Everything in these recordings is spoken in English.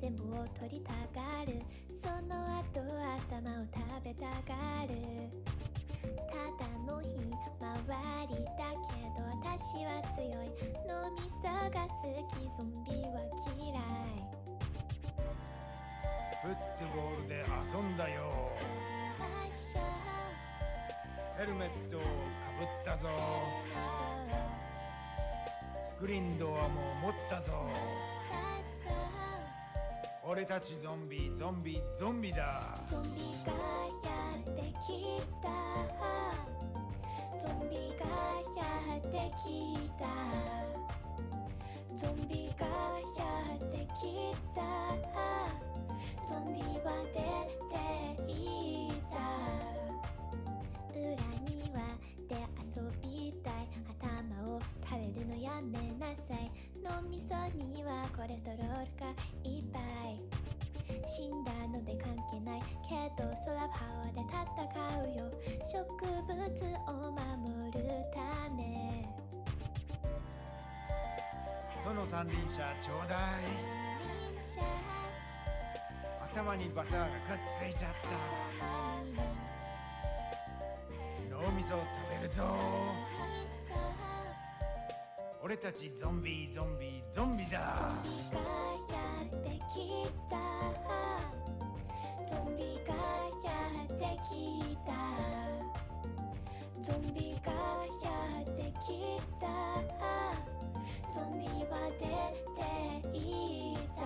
全部を取りたがる。その後頭を食べたがる。ただのひまわりだけど私は強い。飲み探す気、ゾンビは嫌い。フットボールで遊んだよ。ヘルメットをかぶったぞ。スクリーンドアも持ったぞ。俺たちゾンビゾンビゾンビだ。ゾンビがやってきた。ゾンビがやってきた。ゾンビがやってきた。ゾンビは出ていた。裏庭で遊びたい。頭を食べるのやめなさい。脳みそにはコレステロールがいっぱい。死んだので関係ないけどソラパワーで戦うよ。植物を守るため。その三輪車ちょうだい。頭にバターがくっついちゃった。脳みそを食べるぞ。俺たちゾンビゾンビゾンビだ。ゾンビがやってきた。ゾンビがやってきた。ゾンビがやってきた。ゾンビは出ていた。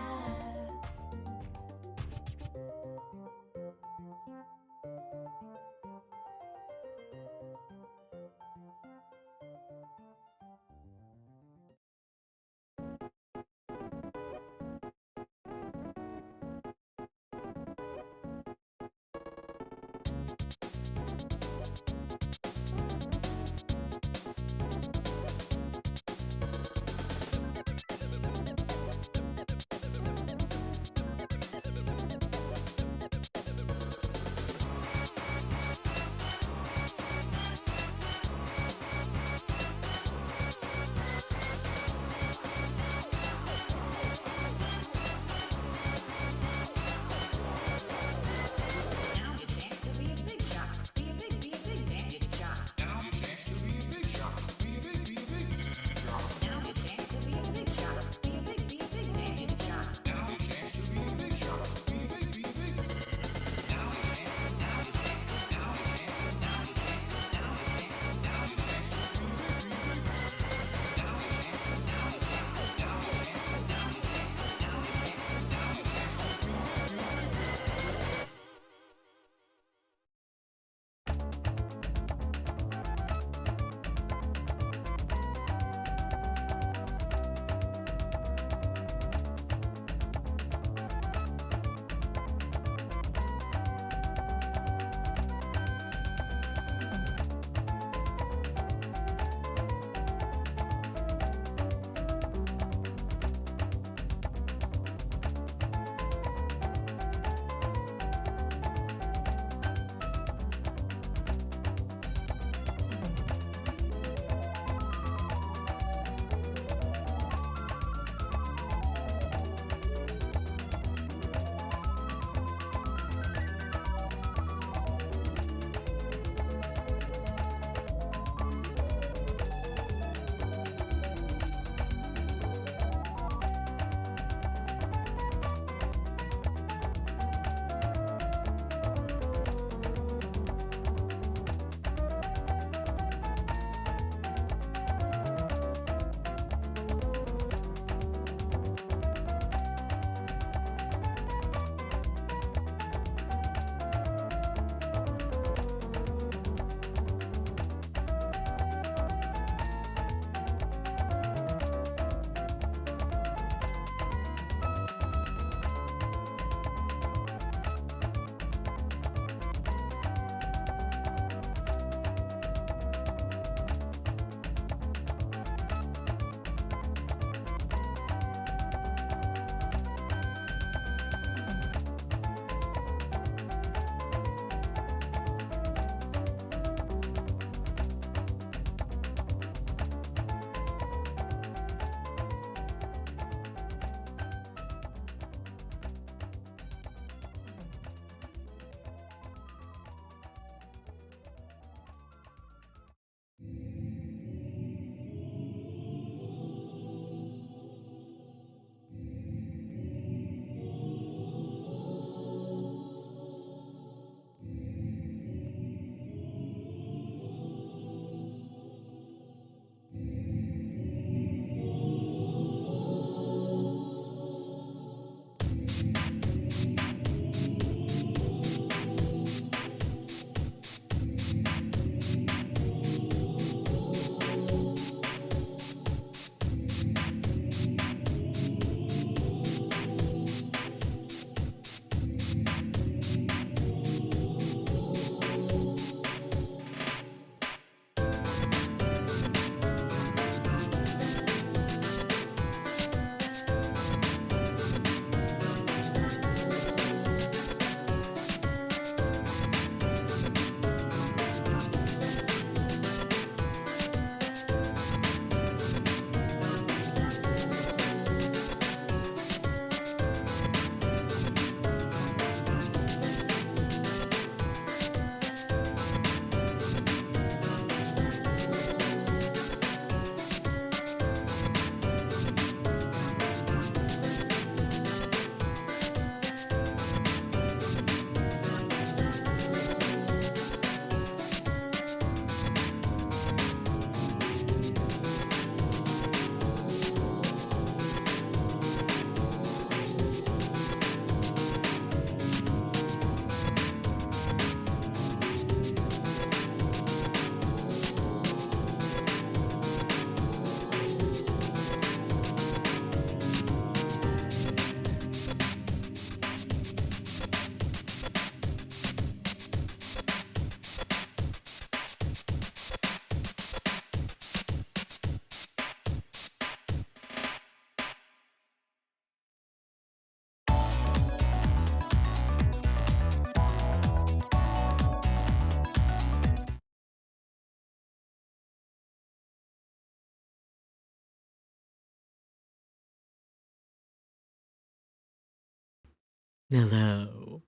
Hello.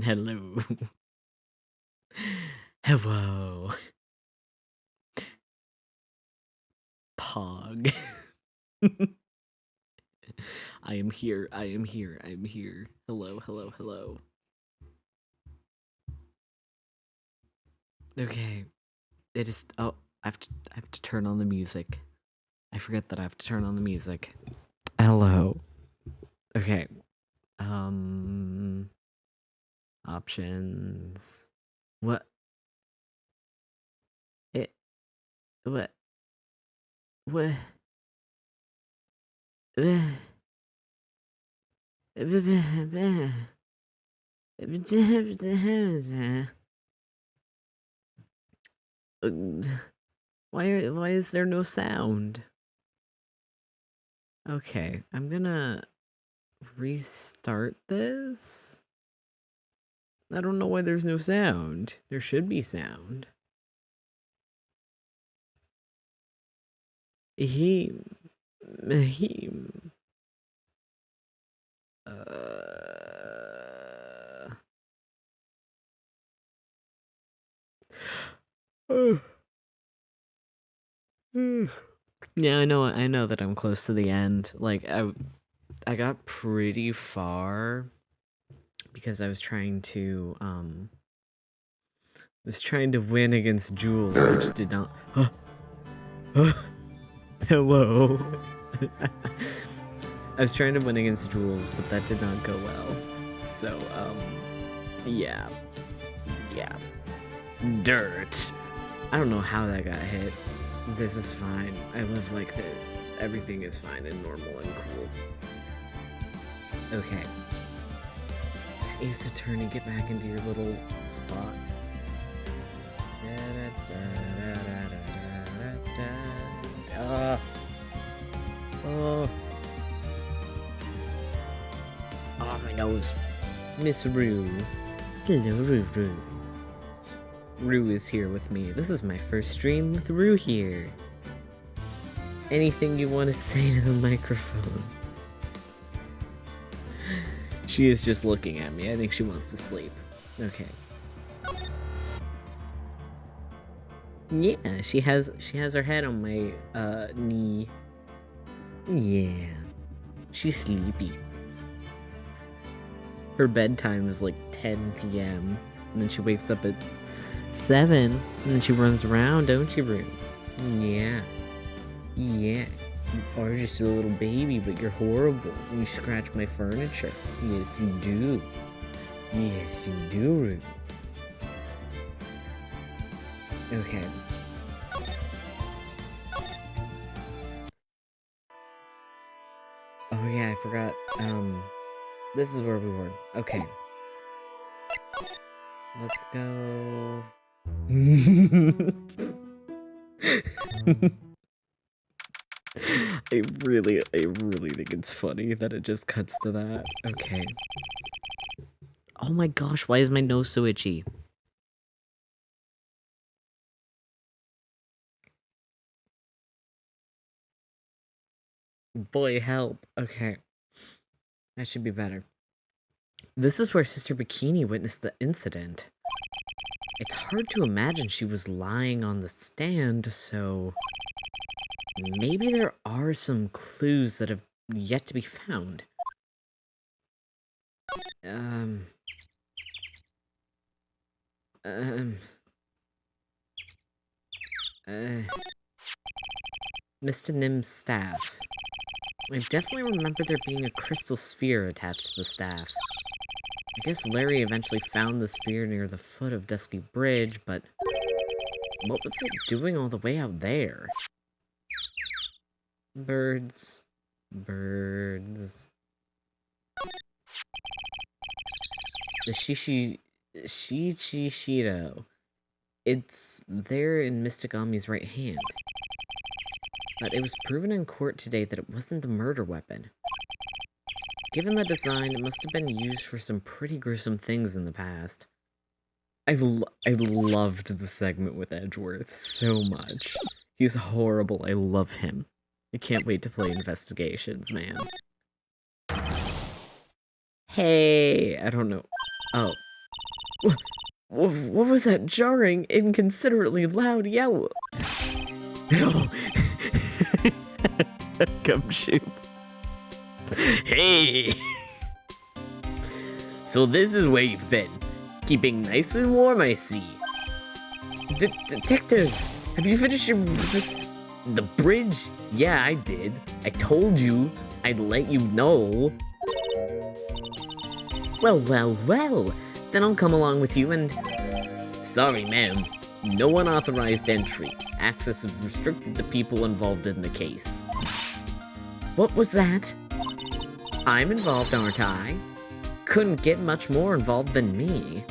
Hello. Hello. Pog. I am here. I am here. I am here. Hello, hello, hello. Okay. It is. Oh, I have to turn on the music. I forget that I have to turn on the music. Hello. Okay. Options. What? It. What? What? Why is there no sound? Okay, I'm gonna restart this. I don't know why there's no sound. There should be sound. Ahem. Ahem. Yeah, I know that I'm close to the end. Like I got pretty far because I was trying to win against Jules, which did not. Hello. I was trying to win against Jules, but that did not go well. So, yeah. Yeah. Dirt. I don't know how that got hit. This is fine. I live like this. Everything is fine and normal and cool. Okay. Use the turn and get back into your little spot. Oh, my nose. Miss Rue. Hello, Rue. Rue is here with me. This is my first stream with Rue here. Anything you want to say to the microphone? She is just looking at me. I think she wants to sleep. Okay. Yeah, she has her head on my knee. Yeah. She's sleepy. Her bedtime is like 10 p.m. and then she wakes up at 7 and then she runs around, don't you, Rue? Yeah. Yeah. You are just a little baby, but you're horrible. You scratch my furniture. Yes, you do. Yes, you do, Rue. Okay. Oh yeah, I forgot. This is where we were. Okay. Let's go. I really think it's funny that it just cuts to that. Okay. Oh my gosh, why is my nose so itchy? Boy, help. Okay. That should be better. This is where Sister Bikini witnessed the incident. It's hard to imagine she was lying on the stand, so maybe there are some clues that have yet to be found. Mr. Nim's staff. I definitely remember there being a crystal sphere attached to the staff. I guess Larry eventually found the sphere near the foot of Dusky Bridge, but what was it doing all the way out there? Birds. Birds. The Shishido. It's there in Mystic Ami's right hand. But it was proven in court today that it wasn't a murder weapon. Given the design, it must have been used for some pretty gruesome things in the past. I loved the segment with Edgeworth so much. He's horrible. I love him. I can't wait to play Investigations, man. Hey, I don't know. Oh. What was that jarring, inconsiderately loud yell? Oh. Gumshoe. Hey! So this is where you've been. Keeping nice and warm, I see. Detective, have you finished your... The bridge? Yeah, I did. I told you I'd let you know. Well, then I'll come along with you and... Sorry, ma'am. No unauthorized entry. Access is restricted to people involved in the case. What was that? I'm involved, aren't I? Couldn't get much more involved than me.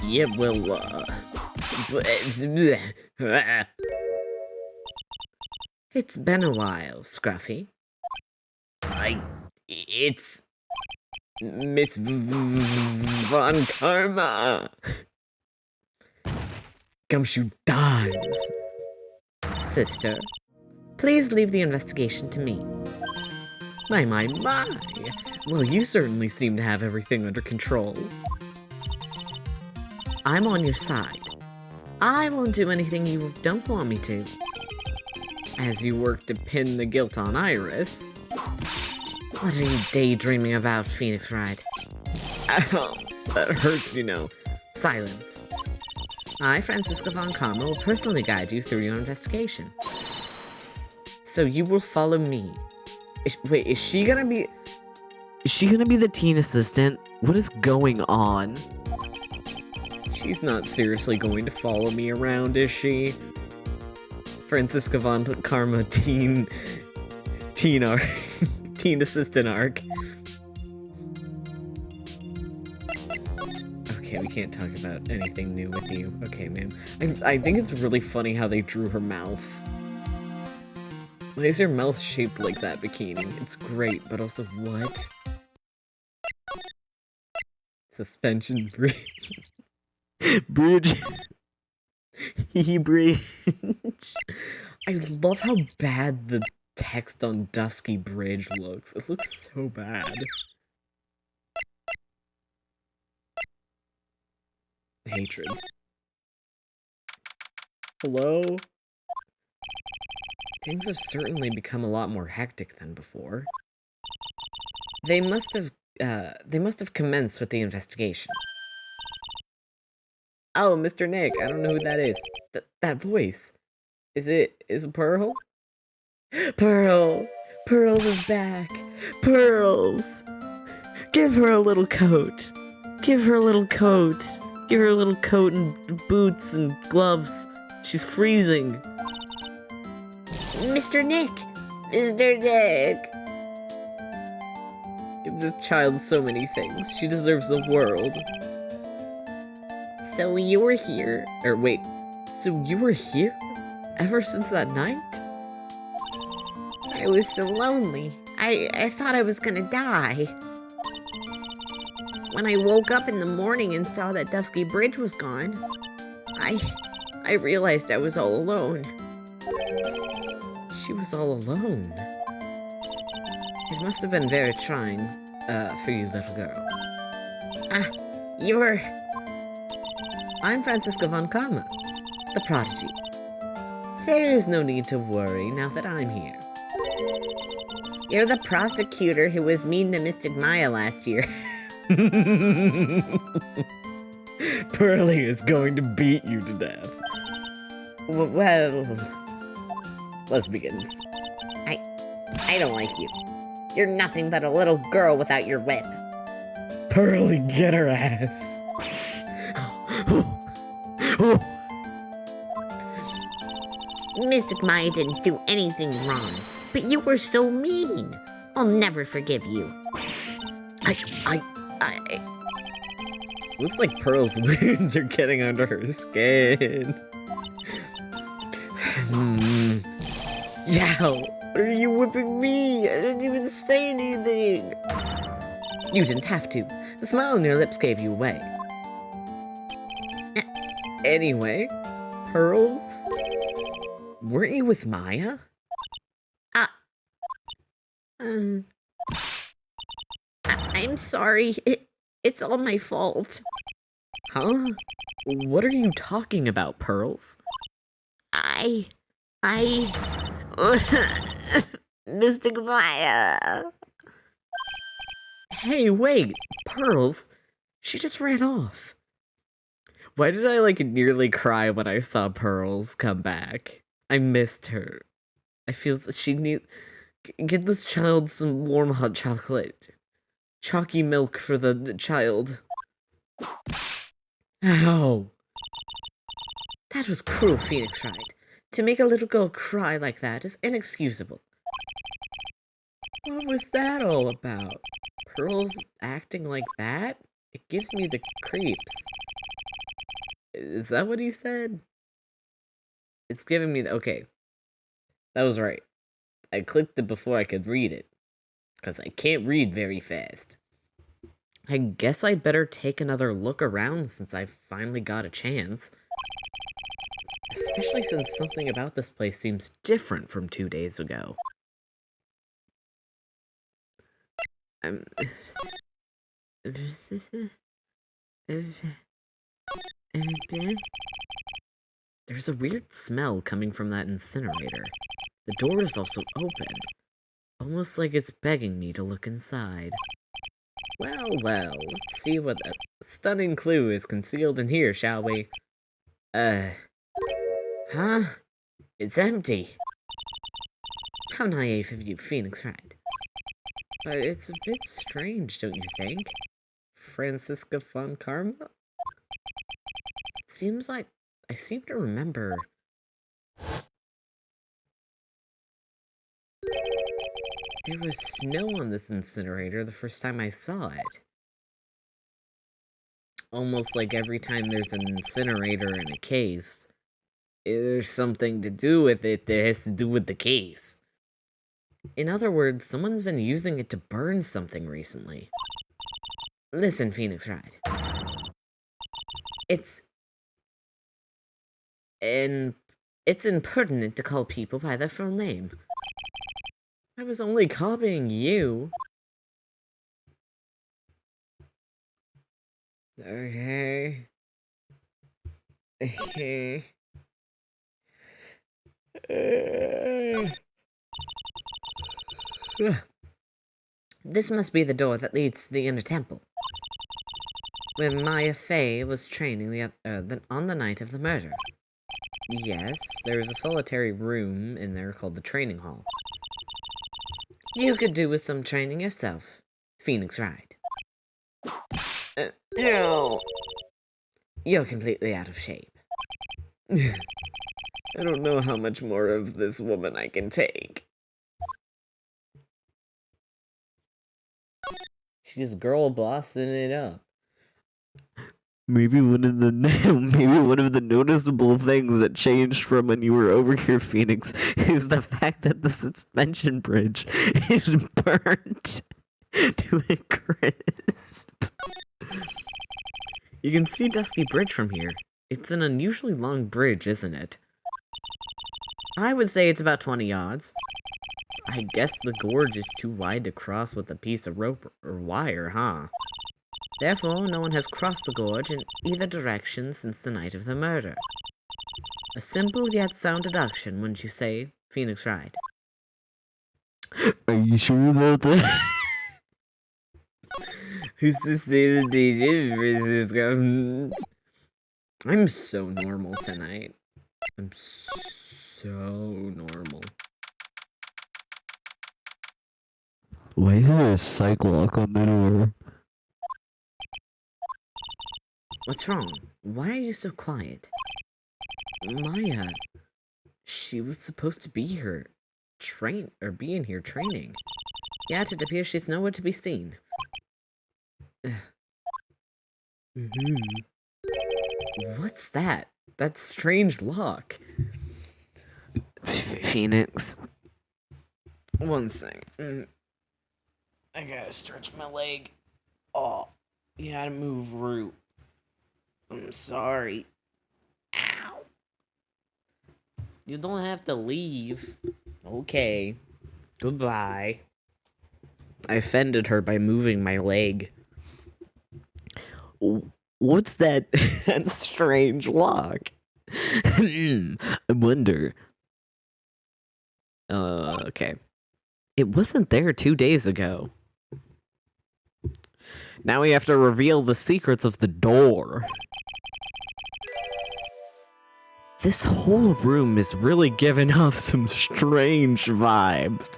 Yeah, well, It's been a while, Scruffy. It's... Miss Von Karma. Gumshoe dies. Sister, please leave the investigation to me. My. Well, you certainly seem to have everything under control. I'm on your side. I won't do anything you don't want me to. As you work to pin the guilt on Iris. What are you daydreaming about, Phoenix Wright? Ow, that hurts, you know. Silence. I, Francisca Von Karma, will personally guide you through your investigation. So you will follow me. Wait, is she gonna be the teen assistant? What is going on? She's not seriously going to follow me around, is she? Francisca Von Karma teen arc. Teen assistant arc. Okay, we can't talk about anything new with you. Okay, ma'am. I think it's really funny how they drew her mouth. Why is your mouth shaped like that, Bikini? It's great, but also what? Suspension bridge. Bridge. Bridge. I love how bad the text on Dusky Bridge looks. It looks so bad. Hatred. Hello? Things have certainly become a lot more hectic than before. They must have commenced with the investigation. Oh, Mr. Nick, I don't know who that is. That voice. Is it Pearl? Pearl! Pearl is back! Pearls! Give her a little coat! Give her a little coat! Give her a little coat and boots and gloves. She's freezing. Mr. Nick! Mr. Nick! Give this child so many things. She deserves the world. So you were here? Or wait, so you were here? Ever since that night? I was so lonely. I thought I was gonna die. When I woke up in the morning and saw that Dusky Bridge was gone, I realized I was all alone. She was all alone. It must have been very trying, for you, little girl. I'm Francisca Von Karma, the prodigy. There is no need to worry now that I'm here. You're the prosecutor who was mean to Mystic Maya last year. Pearly is going to beat you to death. Well, let's begin. I don't like you. You're nothing but a little girl without your whip. Pearly, get her ass. Mystic Maya didn't do anything wrong, but you were so mean. I'll never forgive you. Looks like Pearl's wounds are getting under her skin. Yow, why are you whipping me? I didn't even say anything. You didn't have to. The smile on your lips gave you away. Anyway, Pearls? Weren't you with Maya? I'm sorry. It's all my fault. Huh? What are you talking about, Pearls? I... Mystic Maya. Hey, wait, Pearls. She just ran off. Why did I, nearly cry when I saw Pearls come back? I missed her. I feel she need... Get this child some warm hot chocolate. Chalky milk for the child. Ow! That was cruel, Phoenix Wright. To make a little girl cry like that is inexcusable. What was that all about? Pearls acting like that? It gives me the creeps. Is that what he said? It's giving me the... Okay. That was right. I clicked it before I could read it. Because I can't read very fast. I guess I'd better take another look around since I finally got a chance. Especially since something about this place seems different from 2 days ago. There's a weird smell coming from that incinerator. The door is also open. Almost like it's begging me to look inside. Well, let's see what a stunning clue is concealed in here, shall we? Huh? It's empty. How naive of you, Phoenix Wright. But it's a bit strange, don't you think? Francisca von Karma? It seems like I seem to remember... There was snow on this incinerator the first time I saw it. Almost like every time there's an incinerator in a case, there's something to do with it that has to do with the case. In other words, someone's been using it to burn something recently. Listen, Phoenix Wright. It's impertinent to call people by their full name. I was only copying you. Okay. This must be the door that leads to the inner temple, where Maya Fey was training on the night of the murder. Yes, there's a solitary room in there called the training hall. You could do with some training yourself, Phoenix Wright. No. You're completely out of shape. I don't know how much more of this woman I can take. She's girl bossing it up. Maybe one of the noticeable things that changed from when you were over here, Phoenix, is the fact that the suspension bridge is burnt to a crisp. You can see Dusky Bridge from here. It's an unusually long bridge, isn't it? I would say it's about 20 yards. I guess the gorge is too wide to cross with a piece of rope or wire, huh? Therefore, no one has crossed the gorge in either direction since the night of the murder. A simple yet sound deduction, wouldn't you say, Phoenix Wright? Are you sure about that? Who's to say the DJ is going? I'm so normal tonight. I'm so normal. Why is there a psych lock on the door? What's wrong? Why are you so quiet? Maya, she was supposed to be here, be in here training. Yet it appears she's nowhere to be seen. What's that? That strange lock. Phoenix. One sec. I gotta stretch my leg. Oh, you gotta move root. I'm sorry. Ow. You don't have to leave. Okay. Goodbye. I offended her by moving my leg. What's that, that strange lock? I wonder. Okay. It wasn't there 2 days ago. Now we have to reveal the secrets of the door. This whole room is really giving off some strange vibes.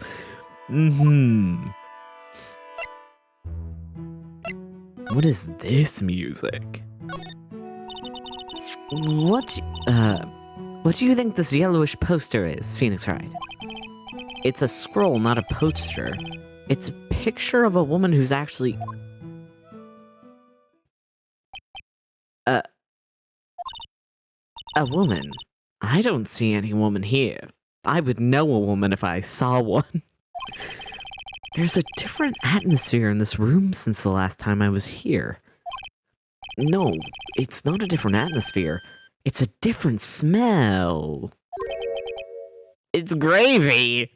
What is this music? What do you think this yellowish poster is, Phoenix Wright? It's a scroll, not a poster. It's a picture of a woman who's actually... A woman? I don't see any woman here. I would know a woman if I saw one. There's a different atmosphere in this room since the last time I was here. No, it's not a different atmosphere. It's a different smell. It's gravy!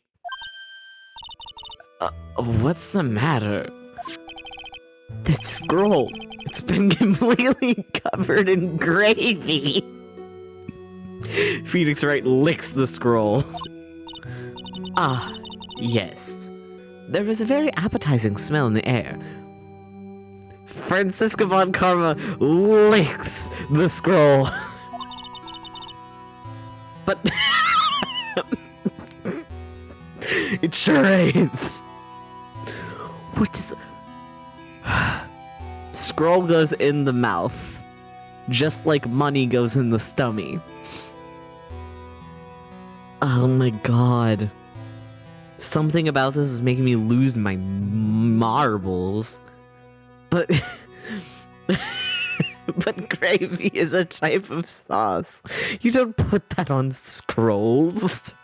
What's the matter? This scroll, it's been completely covered in gravy. Phoenix Wright licks the scroll. Ah, yes. There is a very appetizing smell in the air. Franziska von Karma licks the scroll. But... it sure is. What does... Scroll goes in the mouth, just like money goes in the stomach. Oh my god. Something about this is making me lose my marbles. But... but gravy is a type of sauce. You don't put that on scrolls.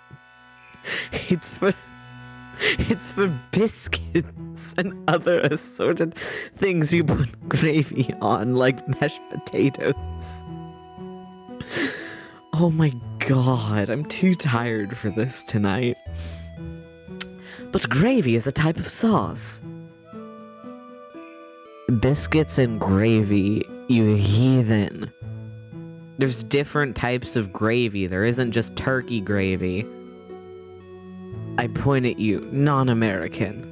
It's for biscuits and other assorted things you put gravy on, like mashed potatoes. Oh my god, I'm too tired for this tonight. But gravy is a type of sauce. Biscuits and gravy, you heathen. There's different types of gravy. There isn't just turkey gravy. I point at you, non-American.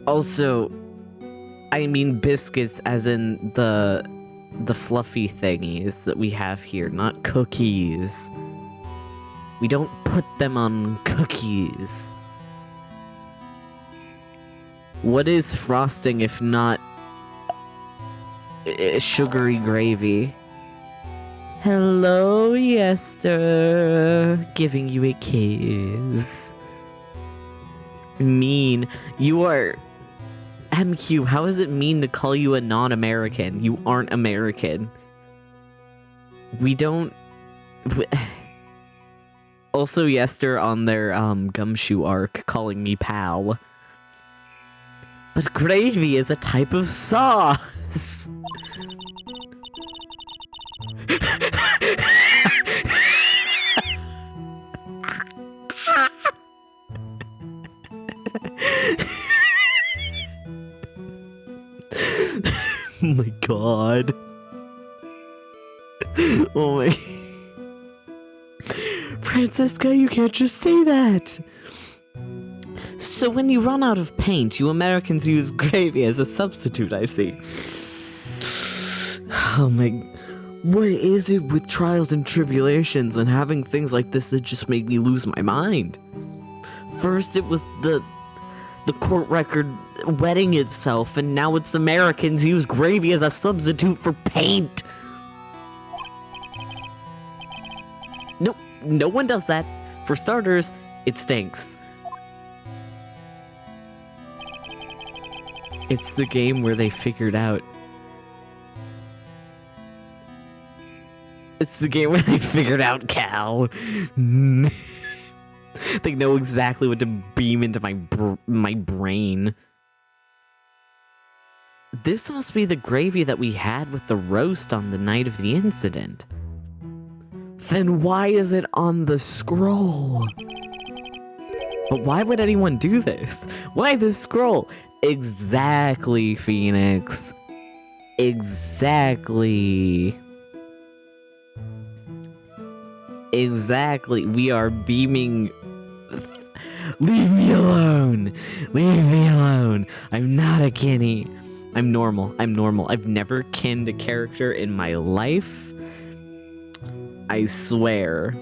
Also, I mean biscuits as in the fluffy thingies that we have here, not cookies. We don't put them on cookies. What is frosting if not sugary gravy? Hello, Yester. Giving you a kiss. Mean. You are... MQ, how is it mean to call you a non-American? You aren't American. We don't... Also, Yester on their Gumshoe arc calling me pal. But gravy is a type of sauce. Oh my god. Oh my... Franziska, you can't just say that! So when you run out of paint, you Americans use gravy as a substitute, I see. Oh my... What is it with trials and tribulations and having things like this that just make me lose my mind? First it was the court record wetting itself, and now it's Americans use gravy as a substitute for paint. Nope, no one does that. For starters, it stinks. It's the game where they figured out. It's the game where they figured out Cal. They know exactly what to beam into my brain. This must be the gravy that we had with the roast on the night of the incident. Then why is it on the scroll? But why would anyone do this? Why this scroll? Exactly, Phoenix. Exactly. Exactly. We are beaming. Leave me alone. Leave me alone. I'm not a Kenny. I'm normal. I'm normal. I've never kinned a character in my life. I swear.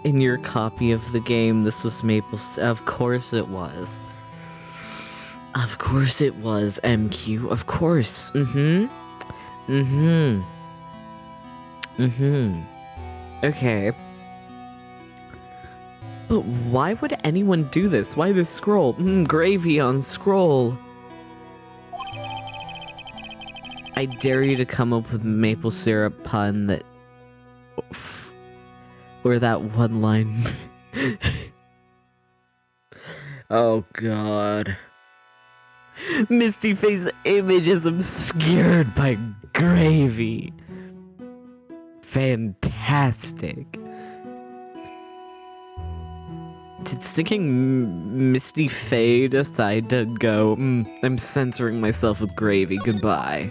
In your copy of the game, this was Maple. Of course it was. Of course it was, MQ. Of course. Okay. But why would anyone do this? Why this scroll? Gravy on scroll. I dare you to come up with a maple syrup pun that... Or that one line. Oh god. Misty Face's image is obscured by gravy. Fantastic. Did sticking Misty Faye decide to go, I'm censoring myself with gravy, goodbye.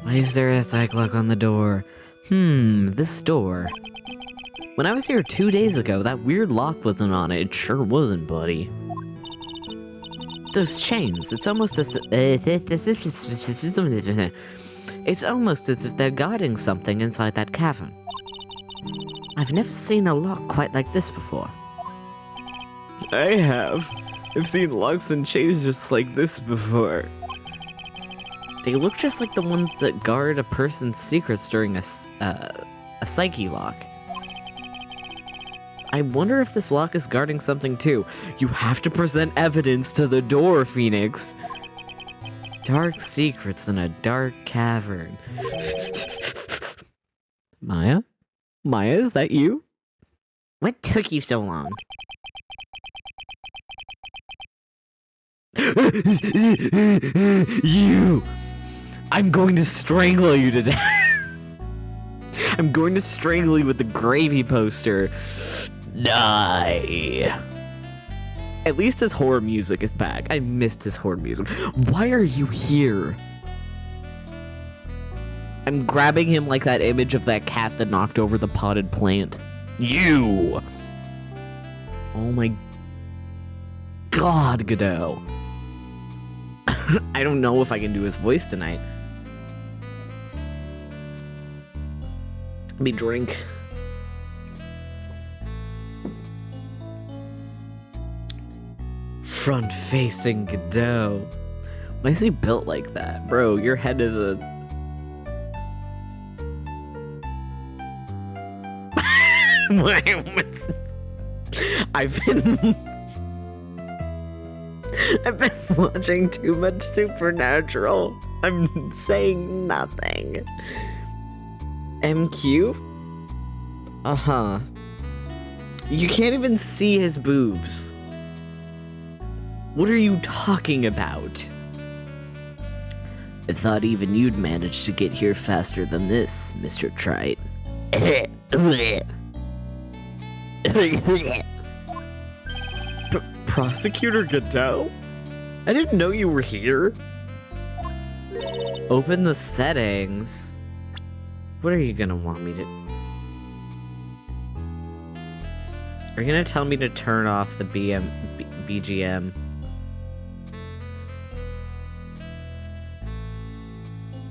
Why is there a psych lock on the door? This door. When I was here 2 days ago, that weird lock wasn't on it. It sure wasn't, buddy. Those chains, it's almost as it's almost as if they're guarding something inside that cavern. I've never seen a lock quite like this before. I have. I've seen locks and chains just like this before. They look just like the ones that guard a person's secrets during a psyche lock. I wonder if this lock is guarding something too. You have to present evidence to the door, Phoenix. Dark secrets in a dark cavern. Maya? Maya, is that you? What took you so long? You! I'm going to strangle you to death. I'm going to strangle you with the gravy poster. Die. At least his horror music is back. I missed his horror music. Why are you here? I'm grabbing him like that image of that cat that knocked over the potted plant. You! Oh my god, Godot. I don't know if I can do his voice tonight. Let me drink. Front-facing Godot. Why is he built like that? Bro, your head is a... I've been watching too much Supernatural. I'm saying nothing. MQ? Uh-huh. You can't even see his boobs. What are you talking about? I thought even you'd manage to get here faster than this, Mr. Trite. Prosecutor Godot? I didn't know you were here. Open the settings. What are you gonna want me to... Are you gonna tell me to turn off the BGM?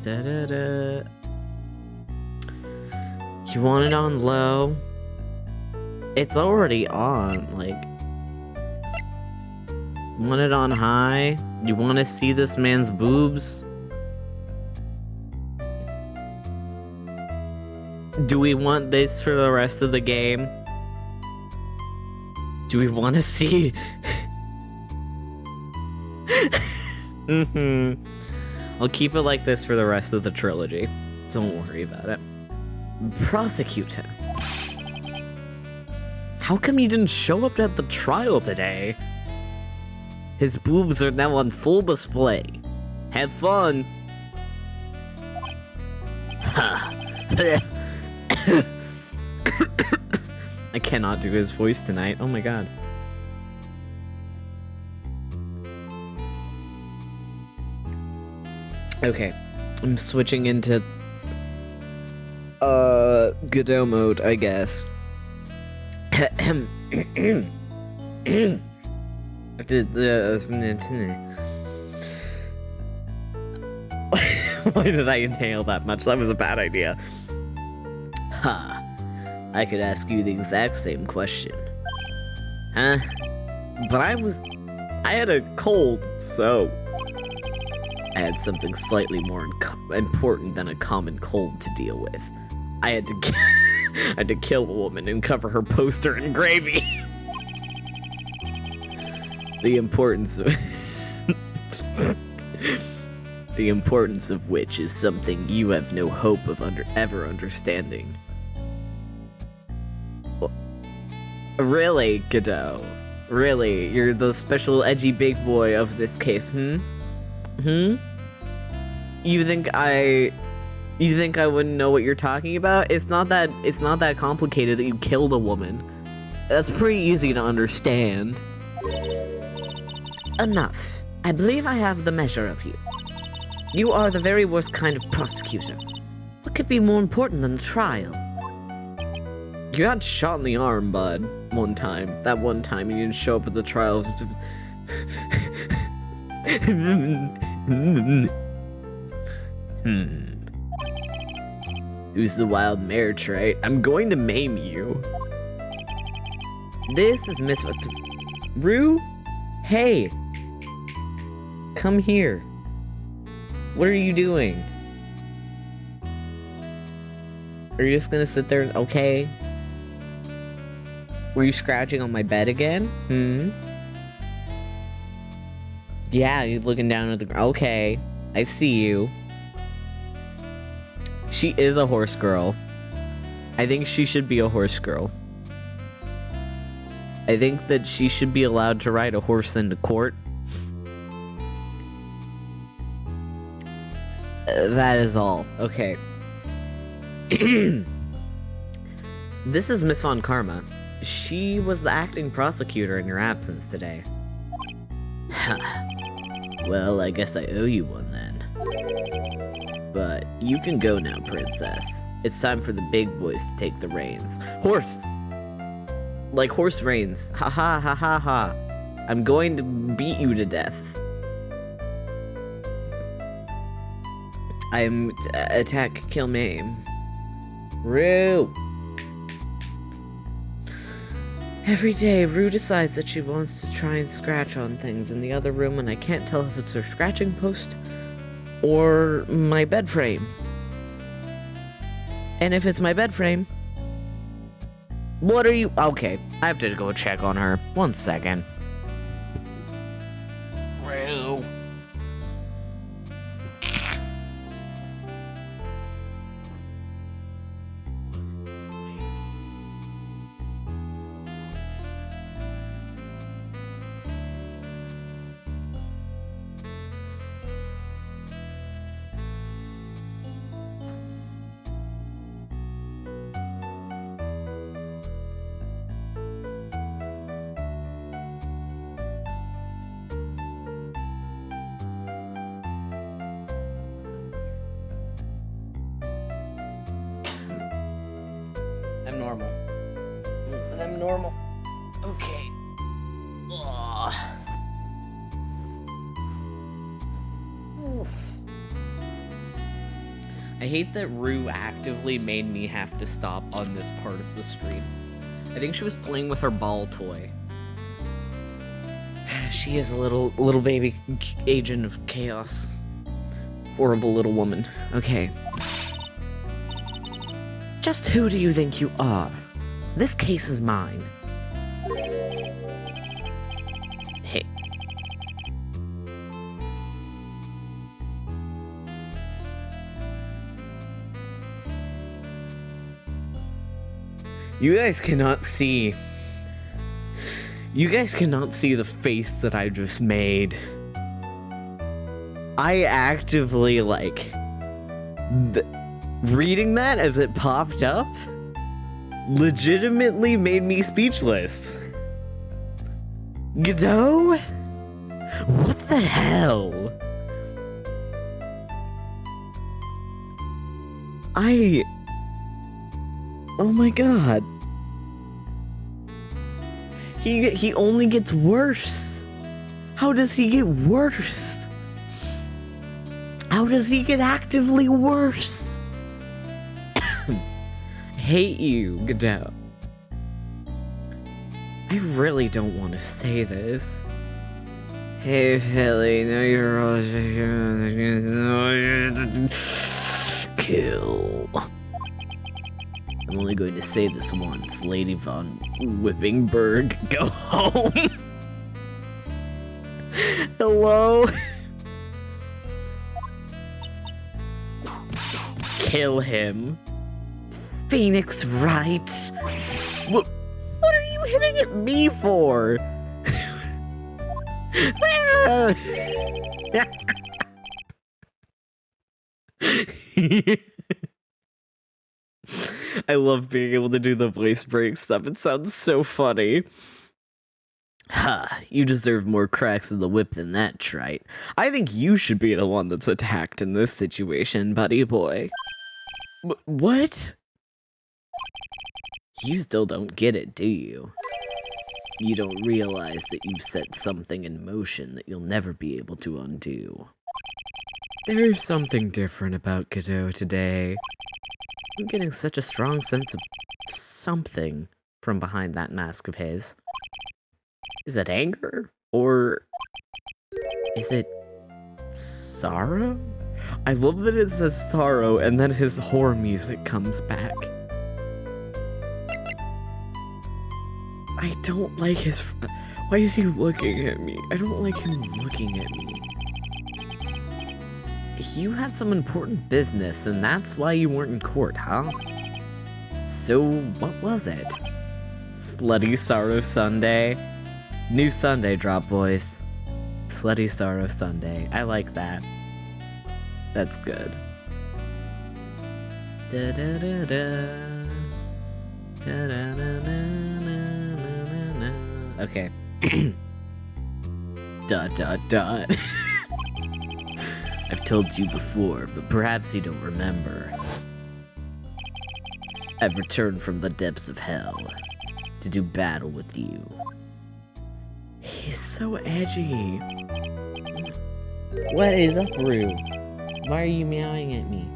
Da-da-da. You want it on low? It's already on, like... Want it on high? You want to see this man's boobs? Do we want this for the rest of the game? Do we want to see? I'll keep it like this for the rest of the trilogy. Don't worry about it. Prosecute him. How come he didn't show up at the trial today? His boobs are now on full display. Have fun! Ha! I cannot do his voice tonight. Oh my god. Okay. I'm switching into Godot mode, I guess. Why did I inhale that much? That was a bad idea. Ha. I could ask you the exact same question. Huh? But I had a cold, so I had something slightly more important than a common cold to deal with. I had to I had to kill a woman and cover her poster in gravy. The importance of the importance of which is something you have no hope of ever understanding. Really, Godot? Really? You're the special edgy big boy of this case, You think I wouldn't know what you're talking about? It's not that complicated that you killed a woman. That's pretty easy to understand. Enough. I believe I have the measure of you. You are the very worst kind of prosecutor. What could be more important than the trial? You got shot in the arm, bud. That one time you didn't show up at the trial. Who's the wild mare trait? I'm going to maim you. This is Miss Rue? Hey! Come here. What are you doing? Are you just gonna sit there and okay? Were you scratching on my bed again? Yeah, you're looking down at the ground. Okay, I see you. She is a horse girl. I think she should be a horse girl. I think that she should be allowed to ride a horse into court. That is all. Okay. This is Miss Von Karma. She was the acting prosecutor in your absence today. Well, I guess I owe you one then. But you can go now, princess. It's time for the big boys to take the reins. Horse! Like horse reins. Ha ha ha ha ha. I'm going to beat you to death. I'm attack, kill, maim. Rue! Every day, Rue decides that she wants to try and scratch on things in the other room, and I can't tell if it's her scratching post or my bed frame. And if it's my bed frame, what are you? Okay, I have to go check on her. 1 second. Rue. I'm normal. But I'm normal. Okay. Ugh. Oof. I hate that Rue actively made me have to stop on this part of the stream. I think she was playing with her ball toy. She is a little baby agent of chaos. Horrible little woman. Okay. Just who do you think you are? This case is mine. Hey. You guys cannot see. You guys cannot see the face that I just made. I actively, like... Reading that as it popped up legitimately made me speechless. Godot? What the hell? Oh my god. He only gets worse. How does he get worse? How does he get actively worse? Hate you, Godot. I really don't want to say this. Hey, Philly, no, you're all... Kill. I'm only going to say this once. Lady von Whippingberg, go home. Hello? Kill him. Phoenix Wright. What are you hitting at me for? I love being able to do the voice break stuff. It sounds so funny. Ha, you deserve more cracks in the whip than that, Trite. I think you should be the one that's attacked in this situation, buddy boy. What? You still don't get it, do you? You don't realize that you've set something in motion that you'll never be able to undo. There's something different about Godot today. I'm getting such a strong sense of something from behind that mask of his. Is it anger? Or is it sorrow? I love that it says sorrow and then his horror music comes back. I don't like his... Why is he looking at me? I don't like him looking at me. You had some important business, and that's why you weren't in court, huh? So, what was it? Slutty Sorrow Sunday? New Sunday drop, boys. Slutty Sorrow Sunday. I like that. That's good. Da da da da. Da da da da. Okay. Dot dot dot. I've told you before, but perhaps you don't remember. I've returned from the depths of hell to do battle with you. He's so edgy. What is up, Rue? Why are you meowing at me?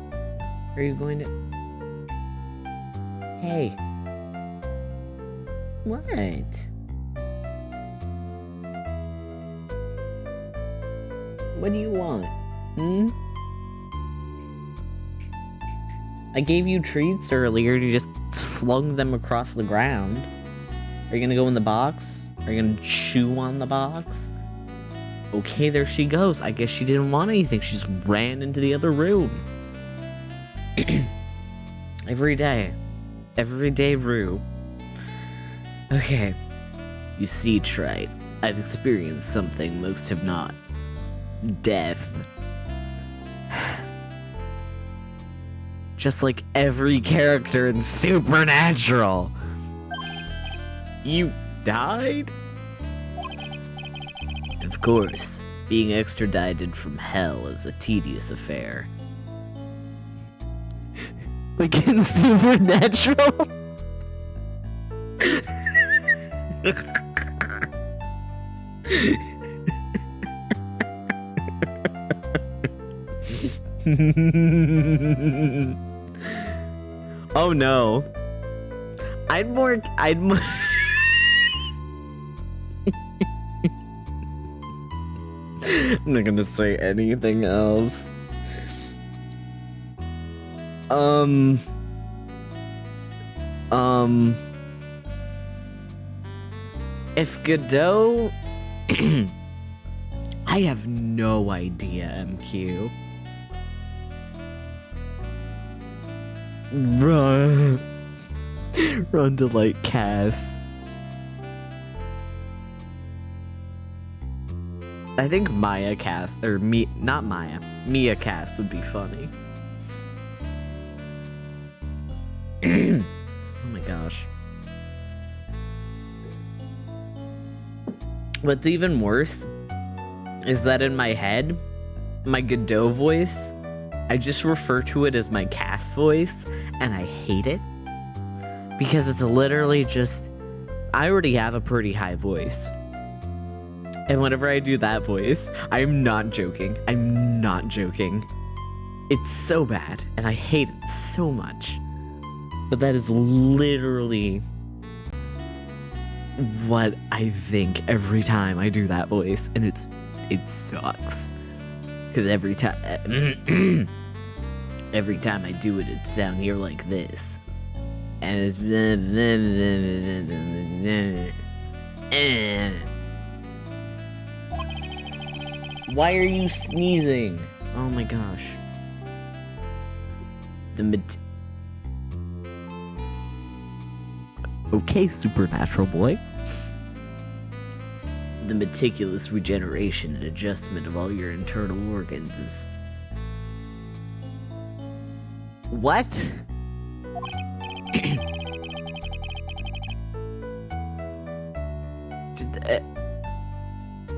Are you going to... Hey. What? What do you want? I gave you treats earlier and you just flung them across the ground. Are you gonna go in the box? Are you gonna chew on the box? Okay, there she goes. I guess she didn't want anything. She just ran into the other room. Every day. Everyday Rue. Okay. You see, Trite, I've experienced something most have not. Death. Just like every character in Supernatural. You died? Of course, being extradited from hell is a tedious affair. Like in Supernatural? Oh no. I'd more I'm not gonna say anything else. If Godot I have no idea, MQ. Run. Run to like Cass. I think Maya Cass, or not Maya, Mia Cass would be funny. What's even worse is that in my head, my Godot voice, I just refer to it as my Cass voice, and I hate it. Because it's literally just, I already have a pretty high voice. And whenever I do that voice, I'm not joking. I'm not joking. It's so bad, and I hate it so much. But that is literally what I think every time I do that voice, and it sucks. Because every time I do it, it's down here like this. And it's why are you sneezing? Oh my gosh. Okay, supernatural boy. The meticulous regeneration and adjustment of all your internal organs is... What?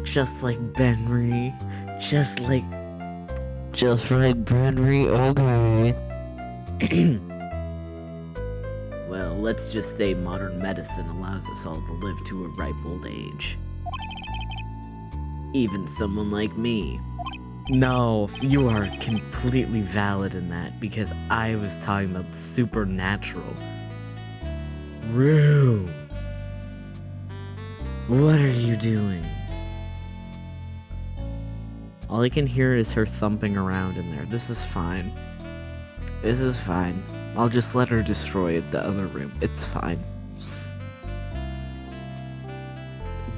Just like Benry. Just like Benry, okay. Well, let's just say modern medicine allows us all to live to a ripe old age. Even someone like me. No, you are completely valid in that, because I was talking about the supernatural. Rue! What are you doing? All I can hear is her thumping around in there. This is fine. This is fine. I'll just let her destroy the other room. It's fine.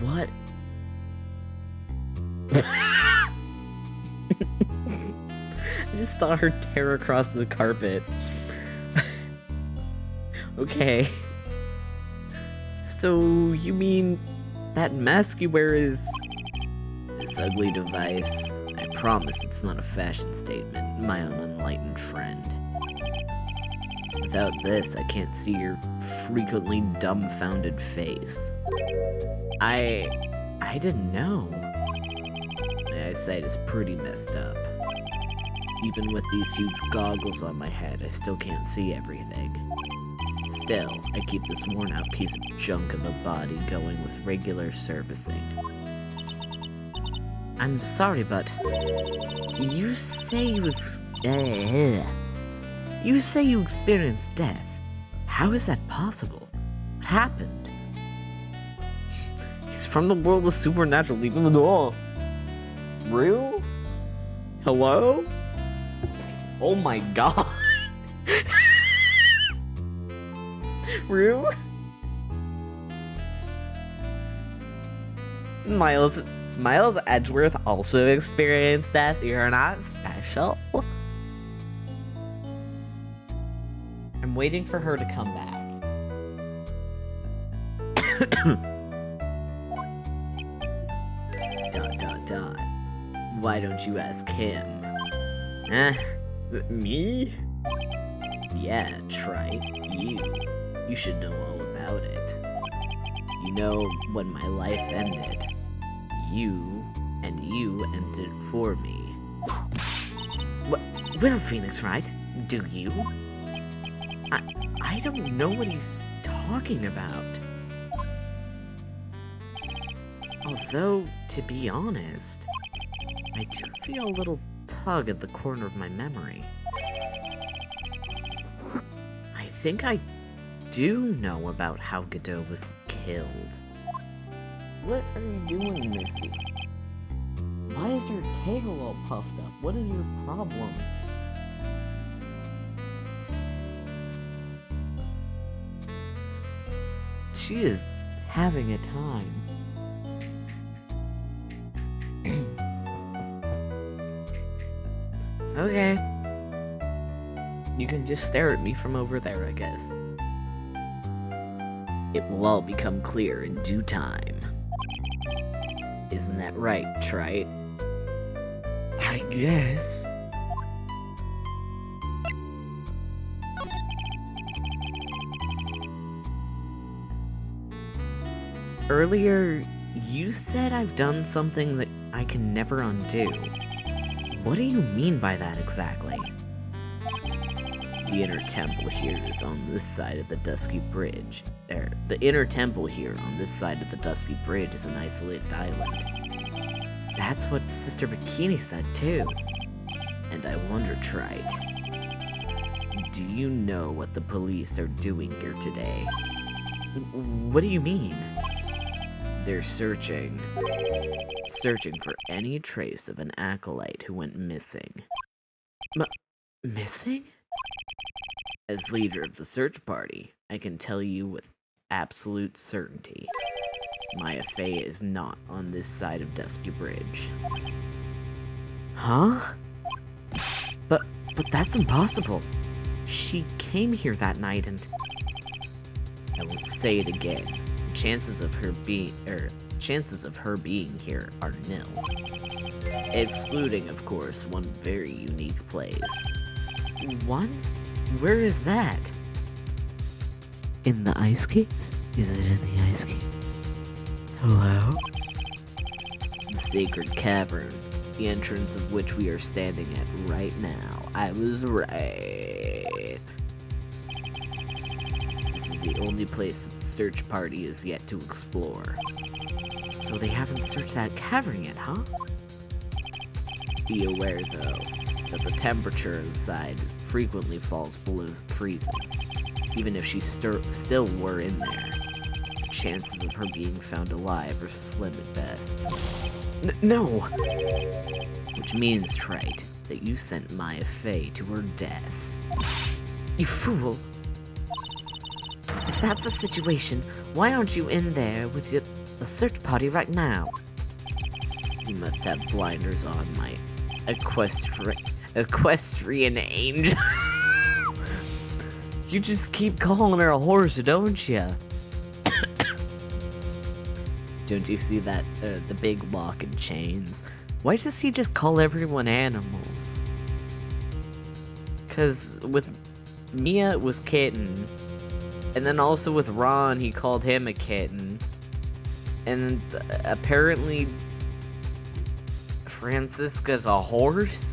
What? I just saw her tear across the carpet. Okay. So, you mean that mask you wear is... This ugly device. I promise it's not a fashion statement, my unenlightened friend. Without this, I can't see your frequently dumbfounded face. I didn't know. My eyesight is pretty messed up. Even with these huge goggles on my head, I still can't see everything. Still, I keep this worn-out piece of junk of a body going with regular servicing. I'm sorry, but you say you experienced death. How is that possible? What happened? He's from the world of supernatural. Leave him alone. Real? Hello? Oh my god. Rue? Miles Edgeworth also experienced death. You're not special. I'm waiting for her to come back. ... Why don't you ask him? Me? Yeah, trite. You should know all about it. You know, when my life ended, you ended it for me. Well, Phoenix, right? Do you? I don't know what he's talking about. Although, to be honest, I do feel a little tug at the corner of my memory. I think I do know about how Godot was killed. What are you doing, Missy? Why is your tail all puffed up? What is your problem? She is having a time. Okay. You can just stare at me from over there, I guess. It will all become clear in due time. Isn't that right, Trite? I guess. Earlier, You said I've done something that I can never undo. What do you mean by that exactly? The inner temple here is on this side of the Dusky Bridge. The inner temple here on this side of the Dusky Bridge is an isolated island. That's what Sister Bikini said too. And I wonder, Trite, do you know what the police are doing here today? What do you mean? They're searching for any trace of an acolyte who went missing. Missing? As leader of the search party, I can tell you with absolute certainty, Maya Fey is not on this side of Dusky Bridge. Huh? But that's impossible. She came here that night and... I won't say it again. Chances of her being here are nil. Excluding, of course, one very unique place. One? Where is that? In the ice cave? Is it in the ice cave? Hello? The sacred cavern, the entrance of which we are standing at right now. I was right. This is the only place that the search party is yet to explore. So they haven't searched that cavern yet, huh? Be aware, though, that the temperature inside frequently falls below freezing. Even if she still were in there, the chances of her being found alive are slim at best. No! Which means, Trite, that you sent Maya Fey to her death. You fool! If that's the situation, why aren't you in there with the search party right now? You must have blinders on, my equestrian angel. You just keep calling her a horse, don't ya? Don't you see that, the big lock and chains? Why does he just call everyone animals? Cause with Mia it was kitten, and then also with Ron he called him a kitten, and apparently Francisca's a horse?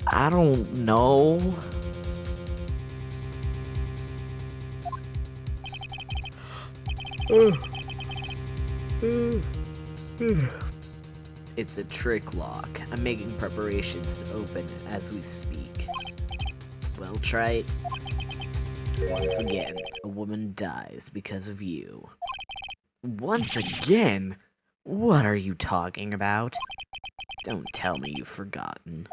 I don't know. It's a trick lock. I'm making preparations to open as we speak. Well, Trite. Once again, a woman dies because of you. Once again? What are you talking about? Don't tell me you've forgotten.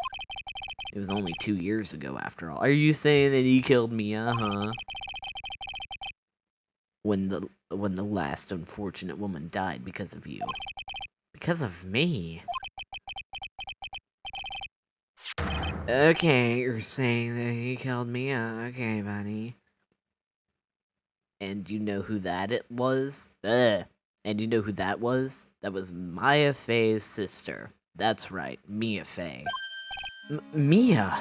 It was only 2 years ago, after all. Are you saying that he killed Mia, huh? When the last unfortunate woman died because of you. Because of me? Okay, you're saying that he killed Mia. Okay, buddy. And you know who that it was? Ugh. And you know who that was? That was Maya Fey's sister. That's right, Mia Fey. Mia!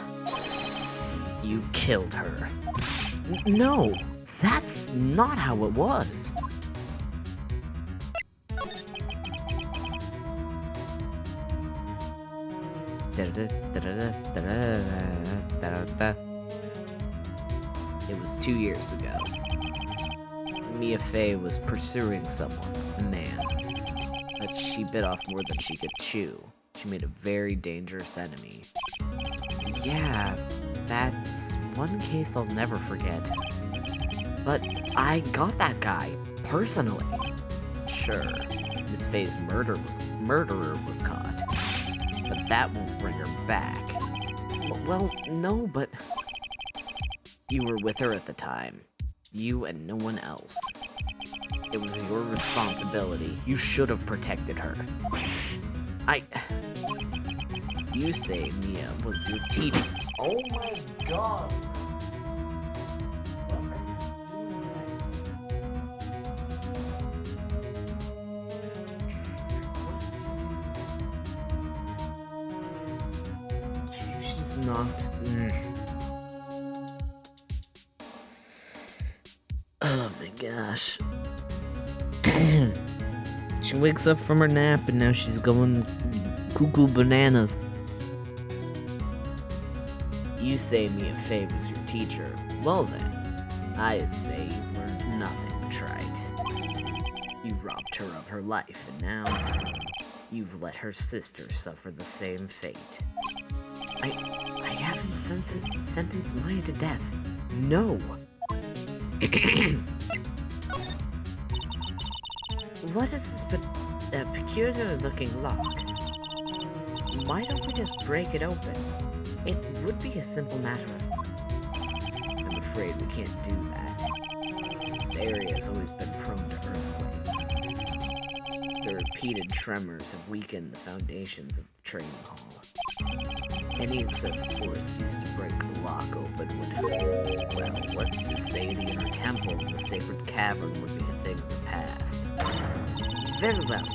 You killed her. No, that's not how it was. It was 2 years ago. Mia Fey was pursuing someone, a man, but she bit off more than she could chew. She made a very dangerous enemy. Yeah, that's one case I'll never forget. But I got that guy, personally. Sure, Miss Fey's murderer was caught, but that won't bring her back. Well, no, but you were with her at the time. You and no one else. It was your responsibility. You should have protected her. You say Mia was your teacher. Oh my god! She's not... Oh my gosh. She wakes up from her nap and now she's going cuckoo bananas. You say me a Faye was your teacher. Well then, I'd say you've learned nothing but right. You robbed her of her life, and now you've let her sister suffer the same fate. I haven't sentenced Maya to death. No. What is this peculiar-looking lock? Why don't we just break it open? It would be a simple matter. I'm afraid we can't do that. This area has always been prone to earthquakes. The repeated tremors have weakened the foundations of the training hall. Any excessive force used to break the lock open would, well, let's just say the inner temple and the sacred cavern would be a thing of the past. Very well.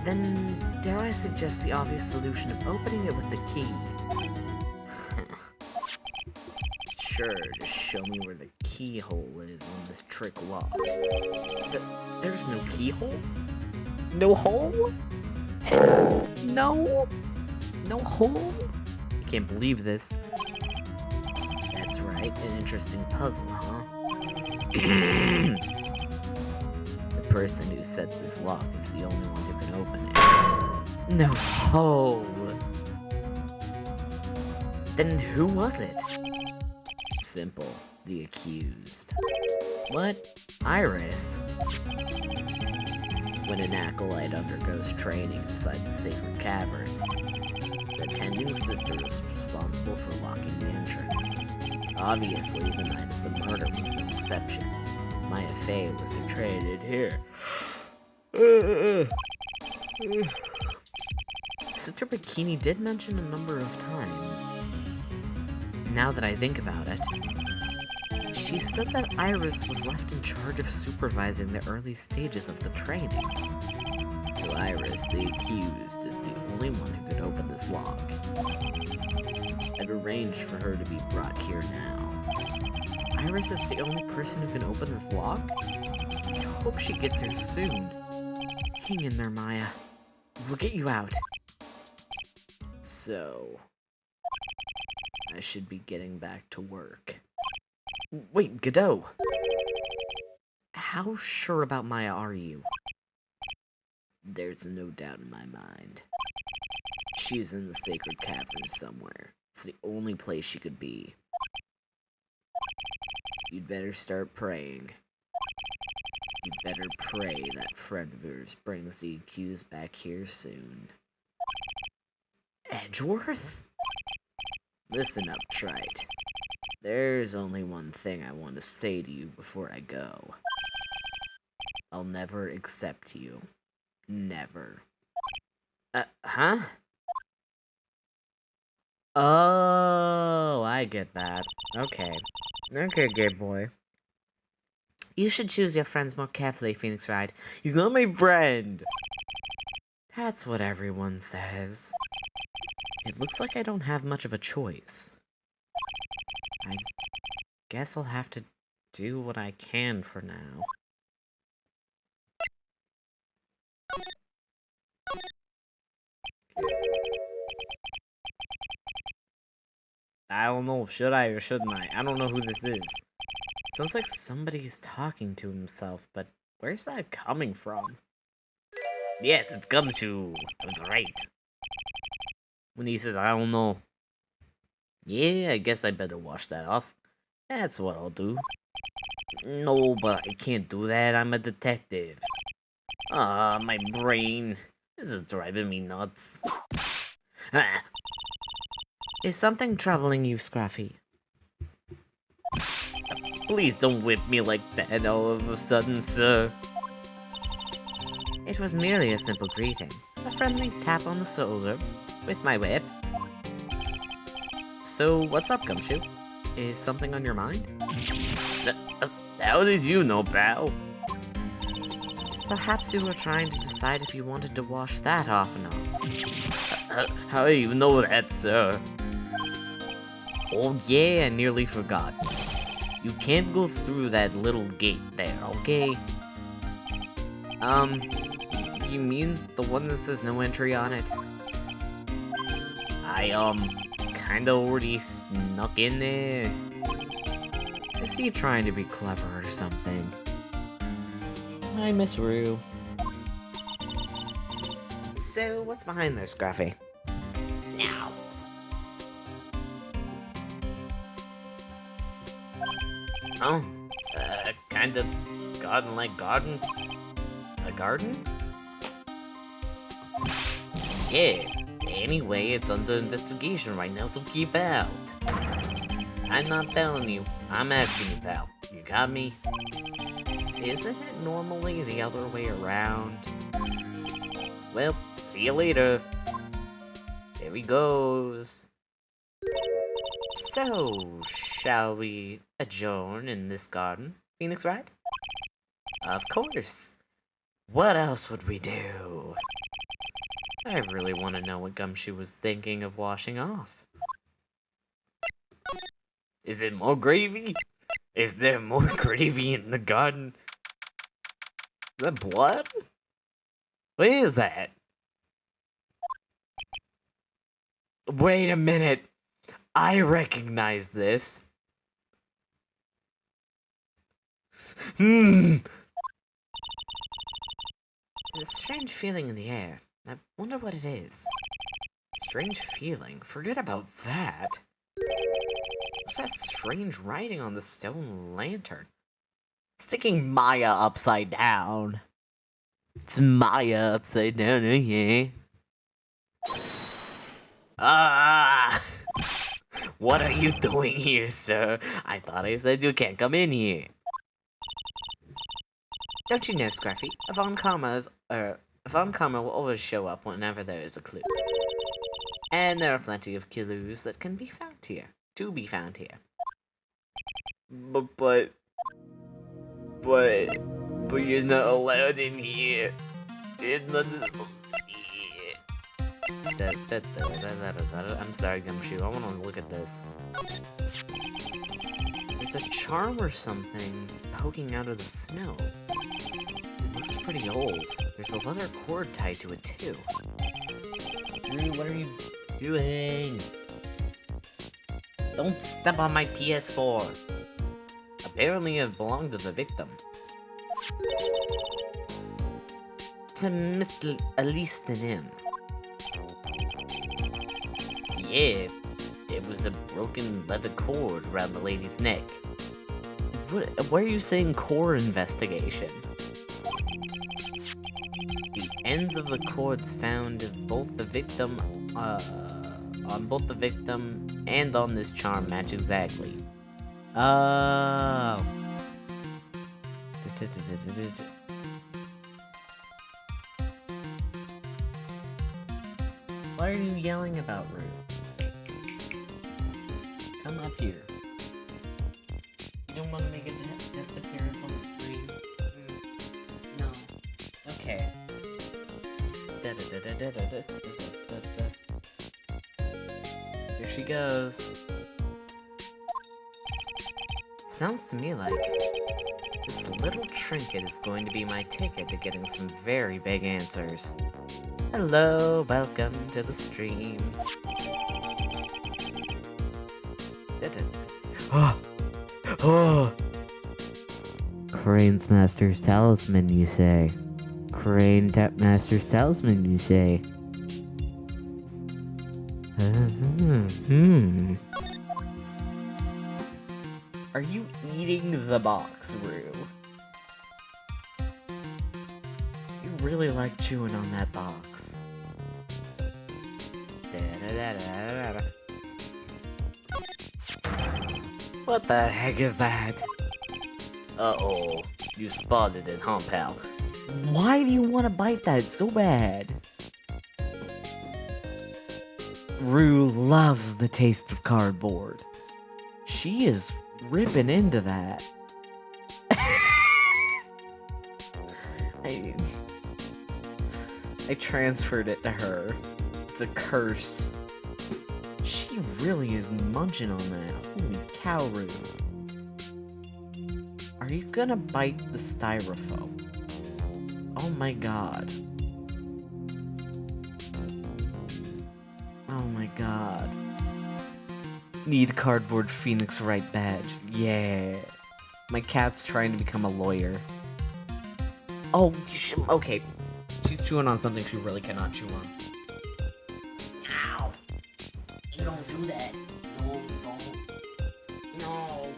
Then, dare I suggest the obvious solution of opening it with the key? Sure, just show me where the keyhole is on this trick lock. There's no keyhole? No hole? No? No hole? I can't believe this. That's right, an interesting puzzle, huh? The person who set this lock is the only one who can open it. No hole! Then who was it? Simple, the accused. What? Iris? When an acolyte undergoes training inside the sacred cavern, the attending sister is responsible for locking the entrance. Obviously, the night of the murder was no exception. Maya Faye was portrayed in here. Sister Bikini did mention a number of times. Now that I think about it, she said that Iris was left in charge of supervising the early stages of the training. So Iris, the accused, is the only one who could open this lock. I've arranged for her to be brought here now. Iris is the only person who can open this lock? I hope she gets here soon. Hang in there, Maya. We'll get you out. So, I should be getting back to work. Wait, Godot! How sure about Maya are you? There's no doubt in my mind. She's in the sacred cavern somewhere. It's the only place she could be. You'd better start praying. You'd better pray that Fredverse brings the accused back here soon. Edgeworth? Listen up, Trite. There's only one thing I want to say to you before I go. I'll never accept you. Never. Huh? Oh, I get that. Okay. Okay, gay boy. You should choose your friends more carefully, Phoenix Wright. He's not my friend! That's what everyone says. It looks like I don't have much of a choice. I guess I'll have to do what I can for now. I don't know, should I or shouldn't I? I don't know who this is. Sounds like somebody's talking to himself, but where's that coming from? Yes, it's Gumshoe. I was right. When he says, I don't know. Yeah, I guess I better wash that off. That's what I'll do. No, but I can't do that. I'm a detective. Ah, my brain. This is driving me nuts. Ah. Is something troubling you, Scruffy? Please don't whip me like that all of a sudden, sir. It was merely a simple greeting. A friendly tap on the shoulder with my whip. So, what's up, Gumshoe? Is something on your mind? How did you know, pal? Perhaps you were trying to decide if you wanted to wash that off or not. How do you know that, sir? Oh yeah, I nearly forgot. You can't go through that little gate there, okay? You mean the one that says no entry on it? I, kinda already snuck in there. Is he trying to be clever or something? Hi, Miss Rue. So, what's behind there, Scruffy? Now. Oh, kinda garden-like garden? A garden? Yeah, anyway, it's under investigation right now, so keep out. I'm not telling you, I'm asking you, pal. You got me? Isn't it normally the other way around? Well, see you later. There he goes. So, shall we adjourn in this garden, Phoenix Wright? Of course. What else would we do? I really want to know what Gumshoe was thinking of washing off. Is it more gravy? Is there more gravy in the garden? Is that blood? What is that? Wait a minute. I recognize this. There's a strange feeling in the air. I wonder what it is. Strange feeling? Forget about that. What's that strange writing on the stone lantern? Sticking Maya upside down. It's Maya upside down, oh yeah. Ah! What are you doing here, sir? I thought I said you can't come in here. Don't you know, Scruffy? Von Karma will always show up whenever there is a clue. And there are plenty of clues that can be found here. To be found here. But you're not allowed in here. I'm sorry, Gumshoe. I want to look at this. There's a charm or something poking out of the snow. It looks pretty old. There's a leather cord tied to it, too. Rue, what are you doing? Don't step on my PS4. Apparently it belonged to the victim. To Mr. Elise M. Yeah, it was a broken leather cord around the lady's neck. Why are you saying core investigation? The ends of the cords found both the victim, on both the victim and on this charm match exactly. Oh. What are you yelling about, Rue? Come up here. You don't want to make a guest appearance on the screen? No. Okay. Here she goes. Sounds to me like this little trinket is going to be my ticket to getting some very big answers. Hello, welcome to the stream. Oh! Crane's Master's Talisman, you say? Master's Talisman, you say? Are you eating the box, Rue? You really like chewing on that box. What the heck is that? Uh-oh. You spotted it, huh, pal? Why do you want to bite that so bad? Rue loves the taste of cardboard. She is ripping into that. I transferred it to her. It's a curse. She really is munching on that. Holy cow, Rue. Are you gonna bite the styrofoam? Oh my god. Oh my god. Need cardboard Phoenix Wright badge. Yeah. My cat's trying to become a lawyer. Oh, okay. She's chewing on something she really cannot chew on. Ow! You don't do that. No, don't. No.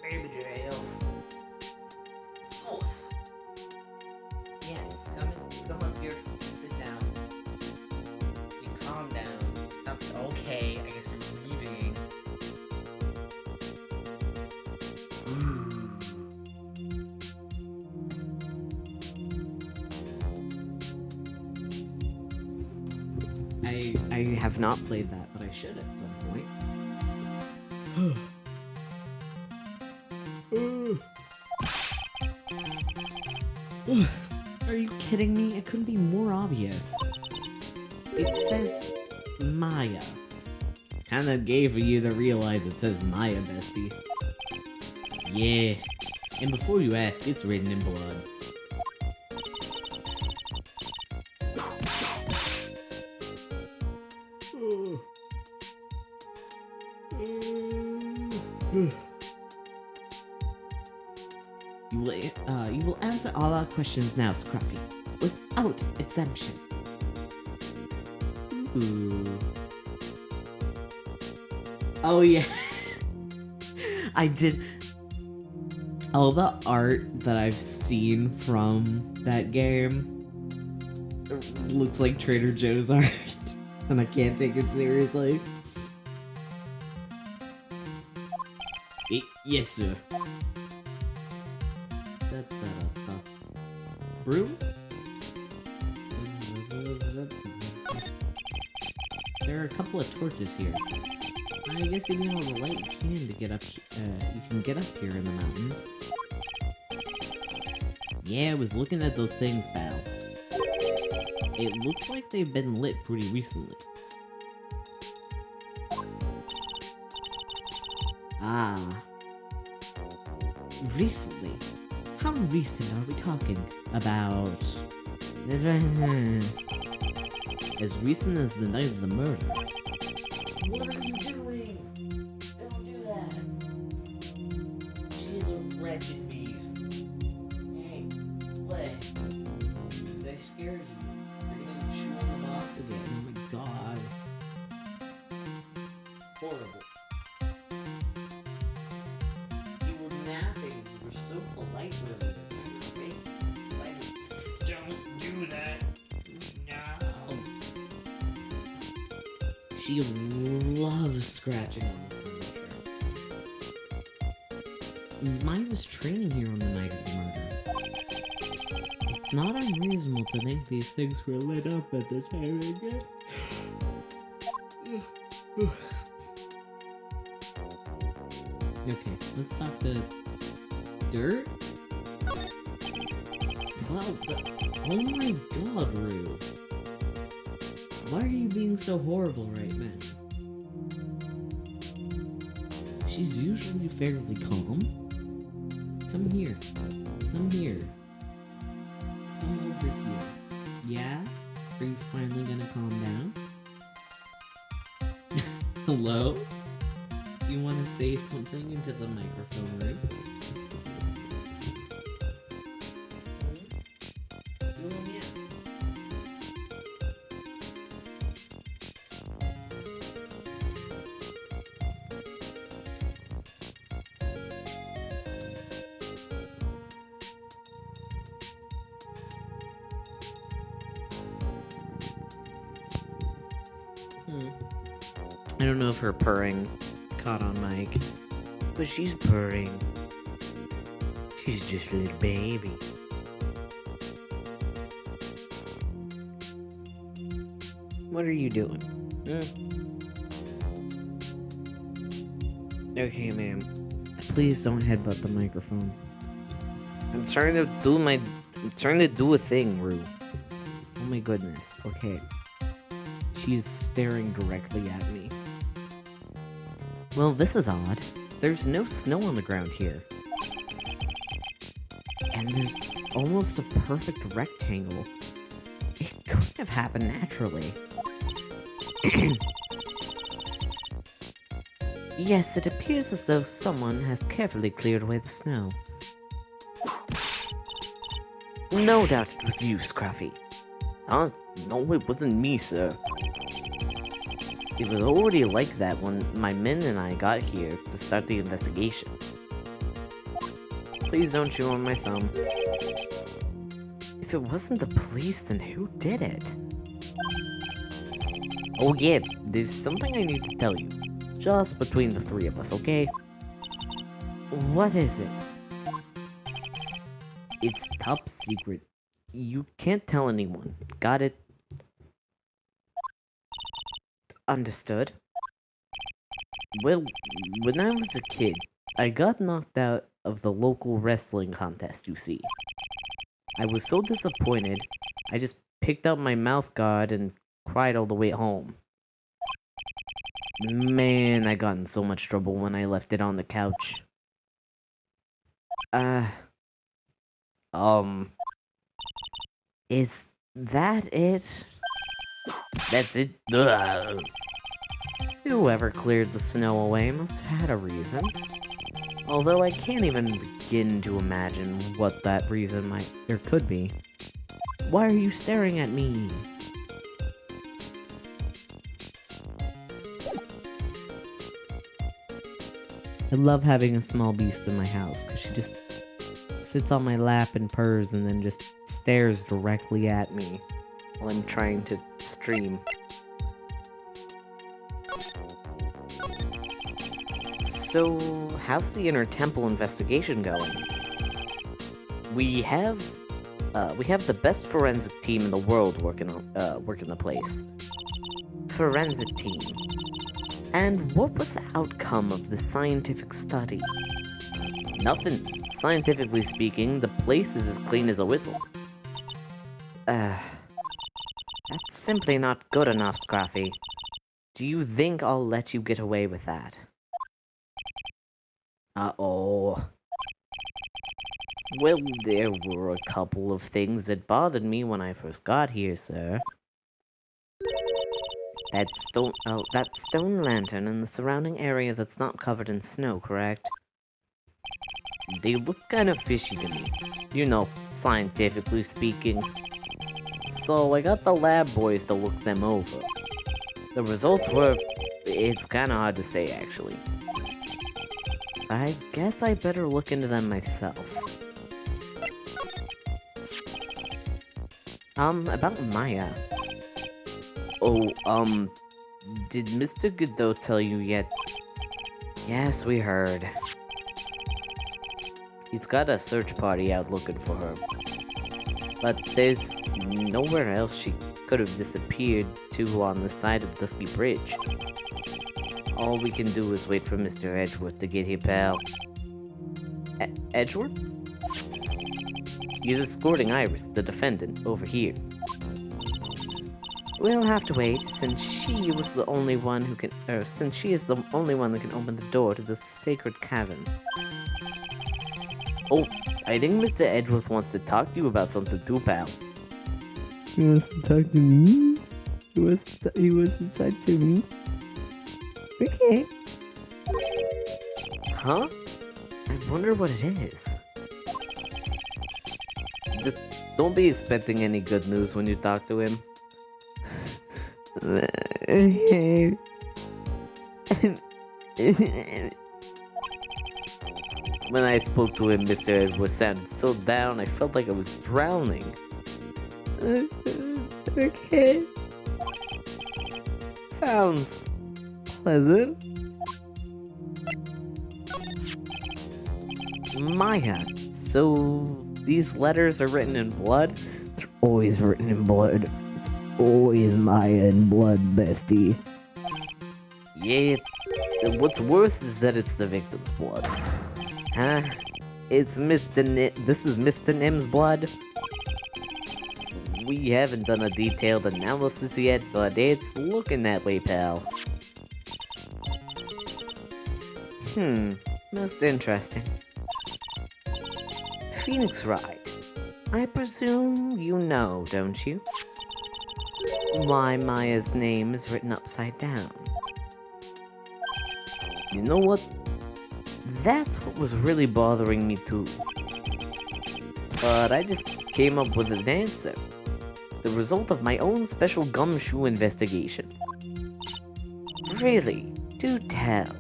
Baby jail. Oof. Yeah, come up here. Sit down. You calm down. Stop. Okay, I guess you're leaving. I have not played that, but I should at some point. Are you kidding me? It couldn't be more obvious. It says Maya. Kinda gay for you to realize it says Maya, bestie. Yeah. And before you ask, it's written in blood. You will answer all our questions now, Scruffy, without exemption. Ooh. Oh yeah. I did. All the art that I've seen from that game looks like Trader Joe's art, and I can't take it seriously. Yes, sir. Broom? There are a couple of torches here. I guess you need all the light you can to get up. You can get up here in the mountains. Yeah, I was looking at those things, pal. It looks like they've been lit pretty recently. Ah. Recently? How recent are we talking about? As recent as the night of the murder. What are you doing? Don't do that. She's a wretched beast. Hey, play. Did I scare you? You're gonna chew on the box again. Oh my god. Horrible. You were napping. You were so polite with it. Don't do that. No. She loves scratching on the furniture. Maya was training here on the night of the murder. It's not unreasonable to think these things were lit up at the time again. Okay, let's talk the dirt. Wow, oh my god, Rue. Why are you being so horrible right now? She's usually fairly calm. Come here. Come here. Come over here. Yeah? Are you finally gonna calm down? Hello? Do you want to say something into the microphone, Rue? I don't know if her purring caught on mic, but she's purring. She's just a little baby. What are you doing? Okay, ma'am. Please don't headbutt the microphone. I'm trying to do my I'm trying to do a thing, Rue. Oh my goodness. Okay. She's staring directly at me. Well, this is odd. There's no snow on the ground here. And there's almost a perfect rectangle. It couldn't have happened naturally. Yes, it appears as though someone has carefully cleared away the snow. No doubt it was you, Scruffy. Huh? No, it wasn't me, sir. It was already like that when my men and I got here to start the investigation. Please don't chew on my thumb. If it wasn't the police, then who did it? Oh yeah, there's something I need to tell you. Just between the three of us, okay? What is it? It's top secret. You can't tell anyone. Got it? Understood. Well, when I was a kid, I got knocked out of the local wrestling contest, you see. I was so disappointed, I just picked up my mouth guard and cried all the way home. Man, I got in so much trouble when I left it on the couch. Is that it? That's it? Ugh. Whoever cleared the snow away must have had a reason. Although I can't even begin to imagine what that reason could be. Why are you staring at me? I love having a small beast in my house, because she just sits on my lap and purrs and then just stares directly at me while I'm trying to stream. So, how's the Inner Temple investigation going? We have the best forensic team in the world working the place. Forensic team. And what was the outcome of the scientific study? Nothing. Scientifically speaking, the place is as clean as a whistle. That's simply not good enough, Scruffy. Do you think I'll let you get away with that? Uh-oh. Well, there were a couple of things that bothered me when I first got here, sir. That stone lantern in the surrounding area that's not covered in snow, correct? They look kind of fishy to me. You know, scientifically speaking. So I got the lab boys to look them over. The results were... it's kinda hard to say, actually. I guess I better look into them myself. About Maya. Oh, did Mr. Godot tell you yet? Yes, we heard. He's got a search party out looking for her. But there's nowhere else she could have disappeared to on the side of Dusky Bridge. All we can do is wait for Mr. Edgeworth to get here, pal. Edgeworth? He's escorting Iris, the defendant, over here. We'll have to wait, since she is the only one that can open the door to the sacred cavern. Oh, I think Mr. Edgeworth wants to talk to you about something too, pal. He wants to talk to me? He wants to talk to me? Okay. Huh? I wonder what it is. Just don't be expecting any good news when you talk to him. Okay. When I spoke to him, Mr. Edgeworth sounded so down, I felt like I was drowning. Okay. Sounds pleasant. Maya, so these letters are written in blood? It's always written in blood. It's always Maya in blood, bestie. Yeah, what's worse is that it's the victim's blood. Huh? This is Mr. Nim's blood? We haven't done a detailed analysis yet, but it's looking that way, pal. Most interesting. Phoenix Wright. I presume you know, don't you? Why Maya's name is written upside down. You know what? That's what was really bothering me too. But I just came up with an answer. The result of my own special gumshoe investigation. Really, do tell.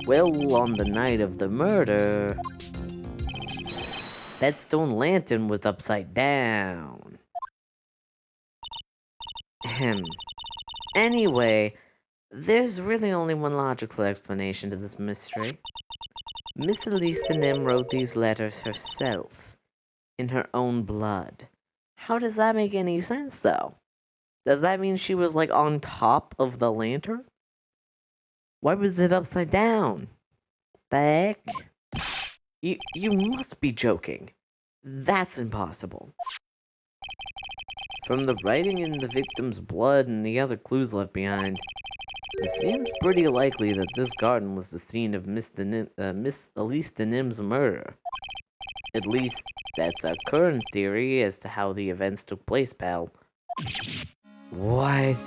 Well, on the night of the murder, that stone lantern was upside down. Anyway, there's really only one logical explanation to this mystery. Miss Elise Nim wrote these letters herself, in her own blood. How does that make any sense, though? Does that mean she was, like, on top of the lantern? Why was it upside down? The heck? You must be joking. That's impossible. From the writing in the victim's blood and the other clues left behind, it seems pretty likely that this garden was the scene of Miss Elise Denim's murder. At least, that's our current theory as to how the events took place, pal. What?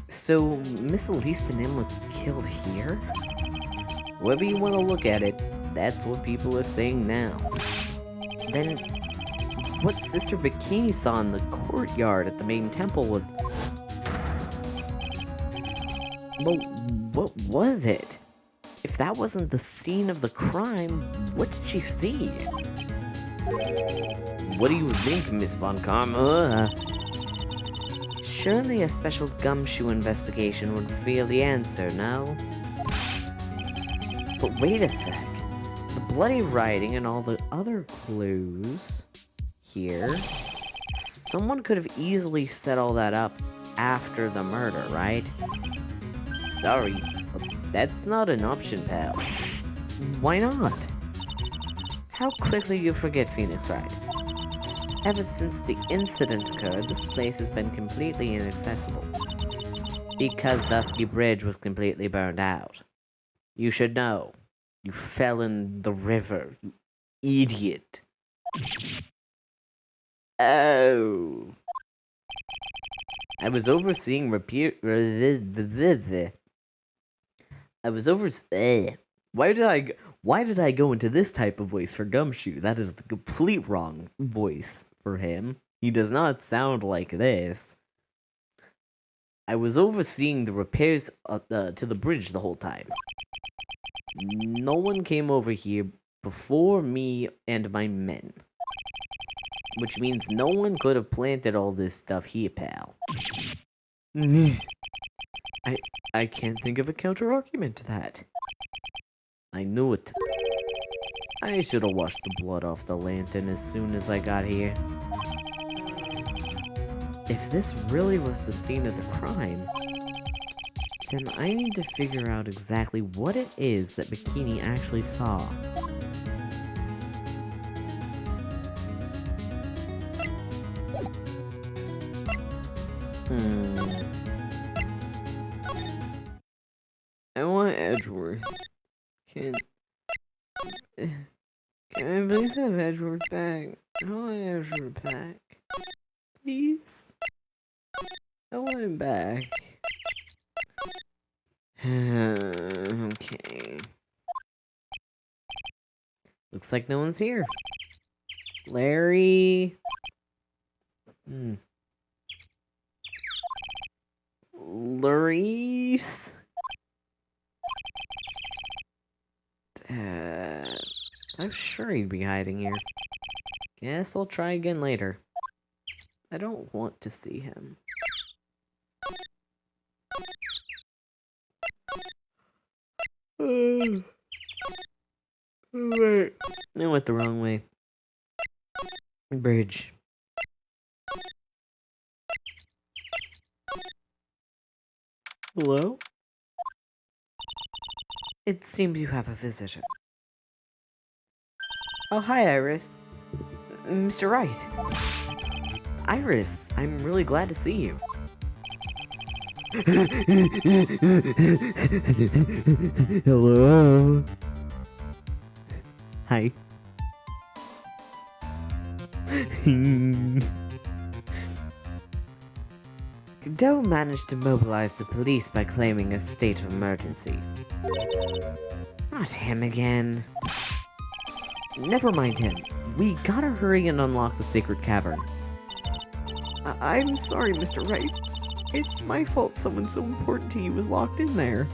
So, Miss Elise Denim was killed here? However you want to look at it, that's what people are saying now. Then, what Sister Bikini saw in the courtyard at the main temple was... Well, what was it? If that wasn't the scene of the crime, what did she see? What do you think, Miss Von Karma? Surely a special gumshoe investigation would reveal the answer, no? But wait a sec. The bloody writing and all the other clues here, someone could have easily set all that up after the murder, right? Sorry, but that's not an option, pal. Why not? How quickly you forget, Phoenix Wright. Ever since the incident occurred, this place has been completely inaccessible. Because Dusky Bridge was completely burned out. You should know. You fell in the river, you idiot. Oh. I was overseeing Why did I go into this type of voice for Gumshoe? That is the complete wrong voice for him. He does not sound like this. I was overseeing the repairs to the bridge the whole time. No one came over here before me and my men. Which means no one could have planted all this stuff here, pal. I can't think of a counter-argument to that. I knew it. I should have washed the blood off the lantern as soon as I got here. If this really was the scene of the crime, then I need to figure out exactly what it is that Bikini actually saw. I want Edgeworth. Can I please have Edgeworth back? I want Edgeworth back. Please? I want him back. Okay. Looks like no one's here. Larry. Larice. I'm sure he'd be hiding here. Guess I'll try again later. I don't want to see him. Wait. I went the wrong way. Bridge. Hello? It seems you have a visitor. Oh, hi, Iris. Mr. Wright. Iris, I'm really glad to see you. Hello. Hi. Godot managed to mobilize the police by claiming a state of emergency. Not him again. Never mind him. We gotta hurry and unlock the sacred cavern. I'm sorry, Mr. Wright. It's my fault someone so important to you was locked in there.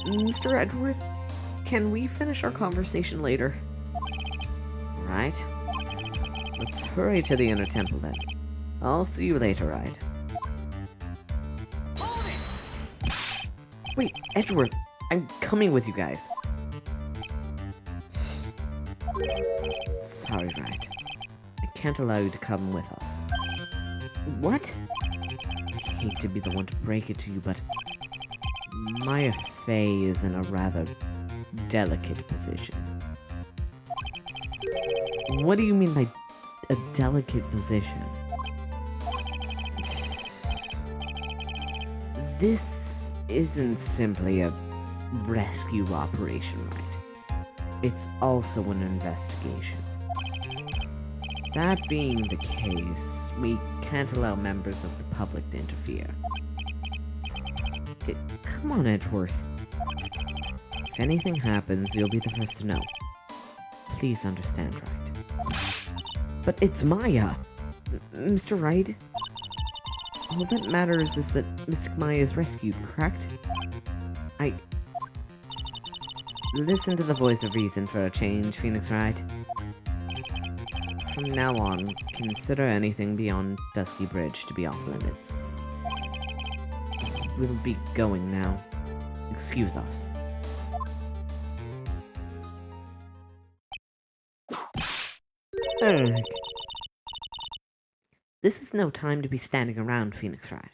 Mr. Edgeworth, can we finish our conversation later? Right. Let's hurry to the inner temple then. I'll see you later, right? Wait, Edgeworth, I'm coming with you guys. Sorry, Wright. I can't allow you to come with us. What? I hate to be the one to break it to you, but Maya Fey is in a rather delicate position. What do you mean by a delicate position? This isn't simply a rescue operation, right? It's also an investigation. That being the case, we can't allow members of the public to interfere. Come on, Edgeworth. If anything happens, you'll be the first to know. Please understand, right? But it's Maya! Mr. Wright? All that matters is that Mystic Maya is rescued, correct? Listen to the voice of reason for a change, Phoenix Wright. From now on, consider anything beyond Dusky Bridge to be off limits. We'll be going now. Excuse us. Ugh. This is no time to be standing around, Phoenix Wright.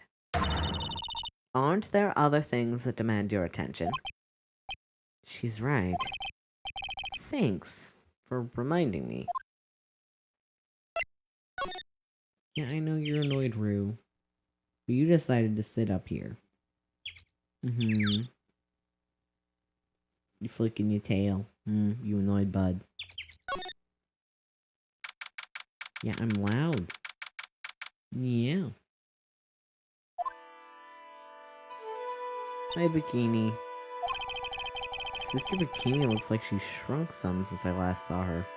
Aren't there other things that demand your attention? She's right. Thanks for reminding me. Yeah, I know you're annoyed, Rue. But you decided to sit up here. You flicking your tail. You annoyed bud. Yeah, I'm loud. Yeah. Hi, Bikini. Sister Bikini looks like she shrunk some since I last saw her.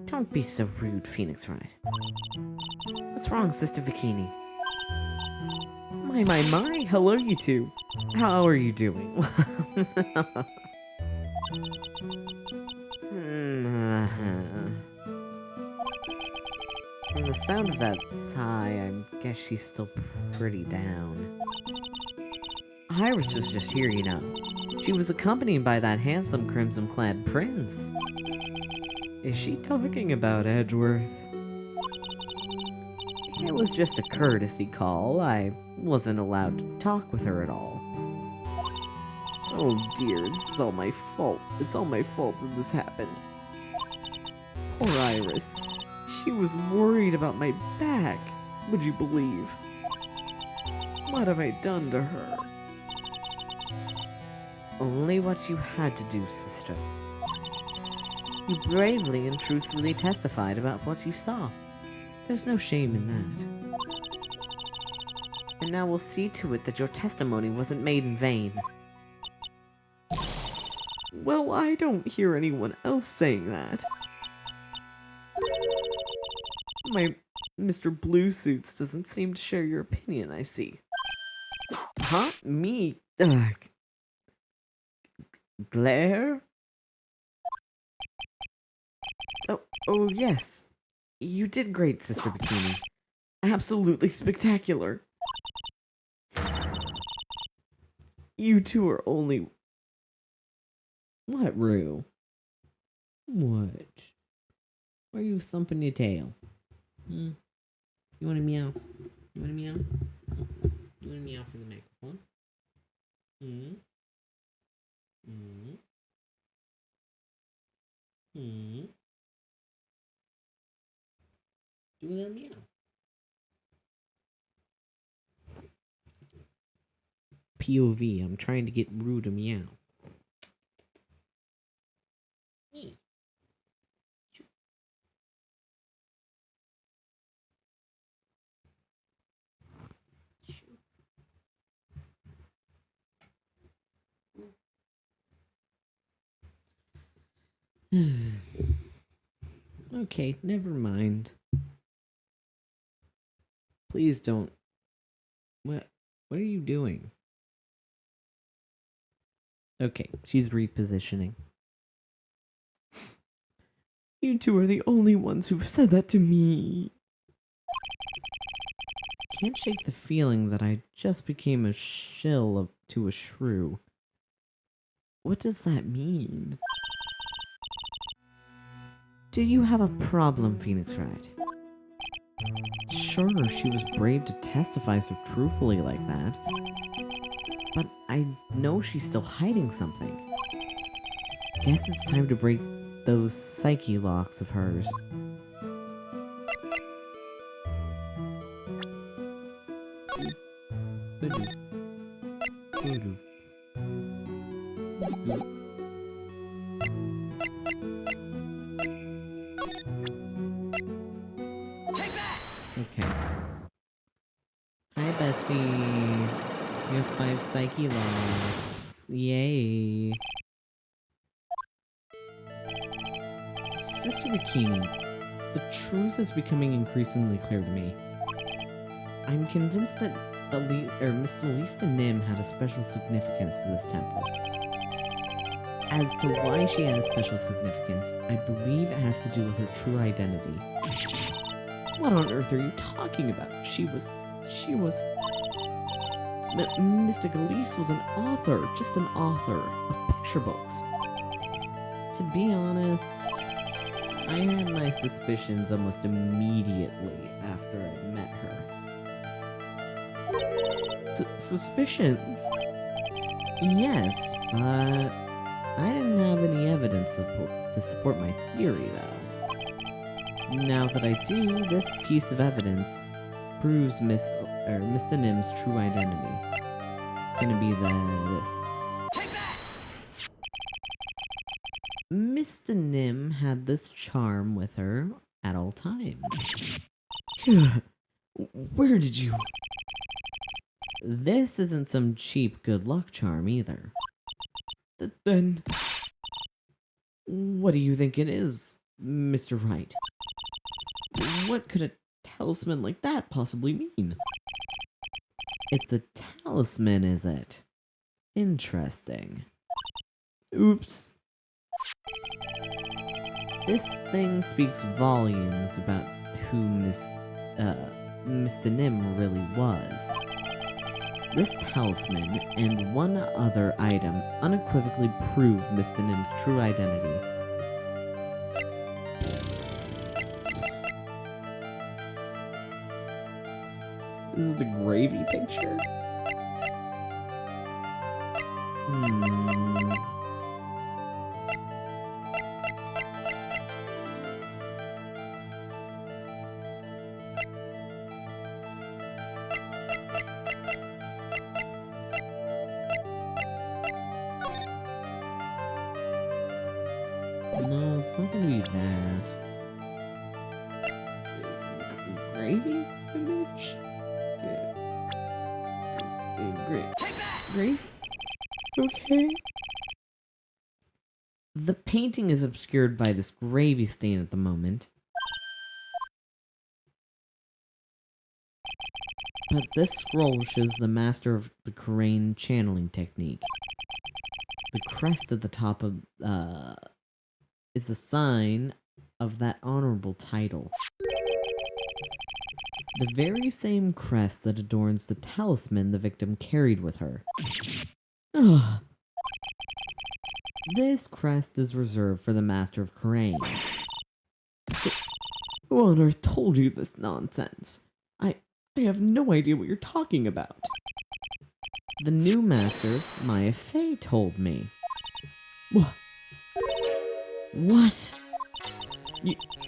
Don't be so rude, Phoenix Wright. What's wrong, Sister Bikini? My, hello you two. How are you doing? From the sound of that sigh, I guess she's still pretty down. Iris was just here, you know. She was accompanied by that handsome crimson-clad prince. Is she talking about Edgeworth? It was just a courtesy call. I wasn't allowed to talk with her at all. Oh dear, this is all my fault. It's all my fault that this happened. Poor Iris. She was worried about my back. Would you believe? What have I done to her? Only what you had to do, sister. You bravely and truthfully testified about what you saw. There's no shame in that. And now we'll see to it that your testimony wasn't made in vain. Well, I don't hear anyone else saying that. My Mr. Blue Suits doesn't seem to share your opinion, I see. Huh? Me? Ugh. Glare? Oh yes. You did great, Sister Bikini. Absolutely spectacular. You two are only... What, Rue? What? Why are you thumping your tail? You want to meow? You want to meow? You want to meow for the microphone? Hmm? Hmm? Hmm? Do another meow. POV, I'm trying to get Rue to meow. Hey. Okay, never mind. Please don't. What are you doing? Okay, she's repositioning. You two are the only ones who've said that to me. Can't shake the feeling that I just became a shill to a shrew. What does that mean? Do you have a problem, Phoenix Wright? Sure, she was brave to testify so truthfully like that. But I know she's still hiding something. Guess it's time to break those psyche locks of hers. Okay. Hi, bestie. You have 5 psyche locks. Yay. Sister Bikini, the truth is becoming increasingly clear to me. I'm convinced that Miss Elisa Nim had a special significance to this temple. As to why she had a special significance, I believe it has to do with her true identity. What on earth are you talking about? She was... Mystic Elise was an author, just an author of picture books. To be honest, I had my suspicions almost immediately after I met her. Suspicions? Yes, but I didn't have any evidence to support my theory, though. Now that I do, this piece of evidence proves Mr. Nim's true identity. It's gonna be this. Mr. Nim had this charm with her at all times. Where did you... This isn't some cheap good luck charm either. Then... What do you think it is, Mr. Wright? What could a talisman like that possibly mean? It's a talisman, is it? Interesting. Oops. This thing speaks volumes about who Mr. Nim really was. This talisman and one other item unequivocally prove Mr. Nim's true identity. This is the gravy picture? No, it's not gonna be that. Gravy image? Great. Okay. The painting is obscured by this gravy stain at the moment. But this scroll shows the master of the Korean channeling technique. The crest at the top of is the sign of that honorable title. The very same crest that adorns the talisman the victim carried with her. Ugh. This crest is reserved for the Master of Korean. Who on earth told you this nonsense? I have no idea what you're talking about. The new master, Maya Fey, told me. What?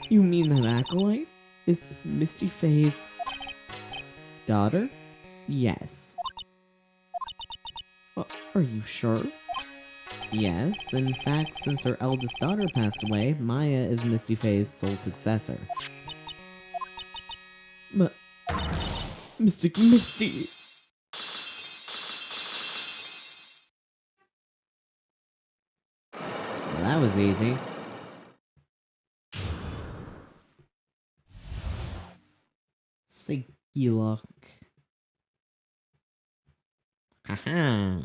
You mean that acolyte is Misty Fey's daughter? Yes. Are you sure? Yes, in fact, since her eldest daughter passed away, Maya is Misty Fey's sole successor. Mystic Misty! Well, that was easy. Psyche-lock. Haha.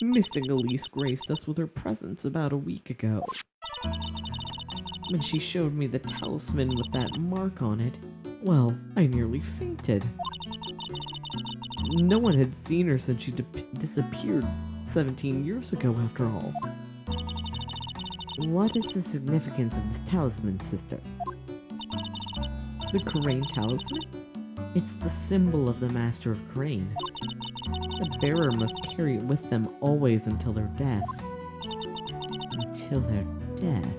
Mystic Elise graced us with her presence about a week ago. When she showed me the talisman with that mark on it, well, I nearly fainted. No one had seen her since she disappeared 17 years ago, after all. What is the significance of this talisman, sister? The Crane talisman? It's the symbol of the Master of Crane. The bearer must carry it with them always until their death. Until their death.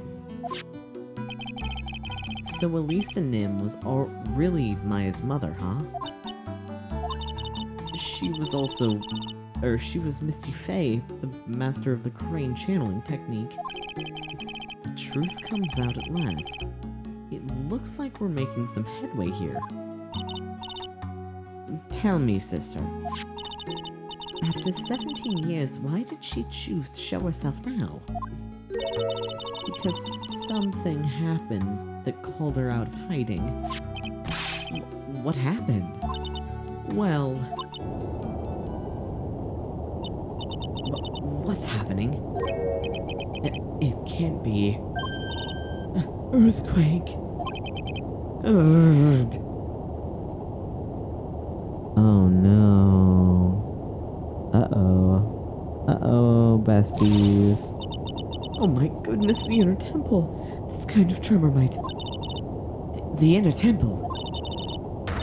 So Elise Nim was really Maya's mother, huh? She was Misty Fey, the master of the Crane channeling technique. The truth comes out at last. It looks like we're making some headway here. Tell me, sister. After 17 years, why did she choose to show herself now? Because something happened that called her out of hiding. What happened? Well... What's happening? It can't be... Earthquake! Ugh. Oh no. Uh-oh, besties. Oh my goodness, the inner temple! This kind of tremor might... The inner temple?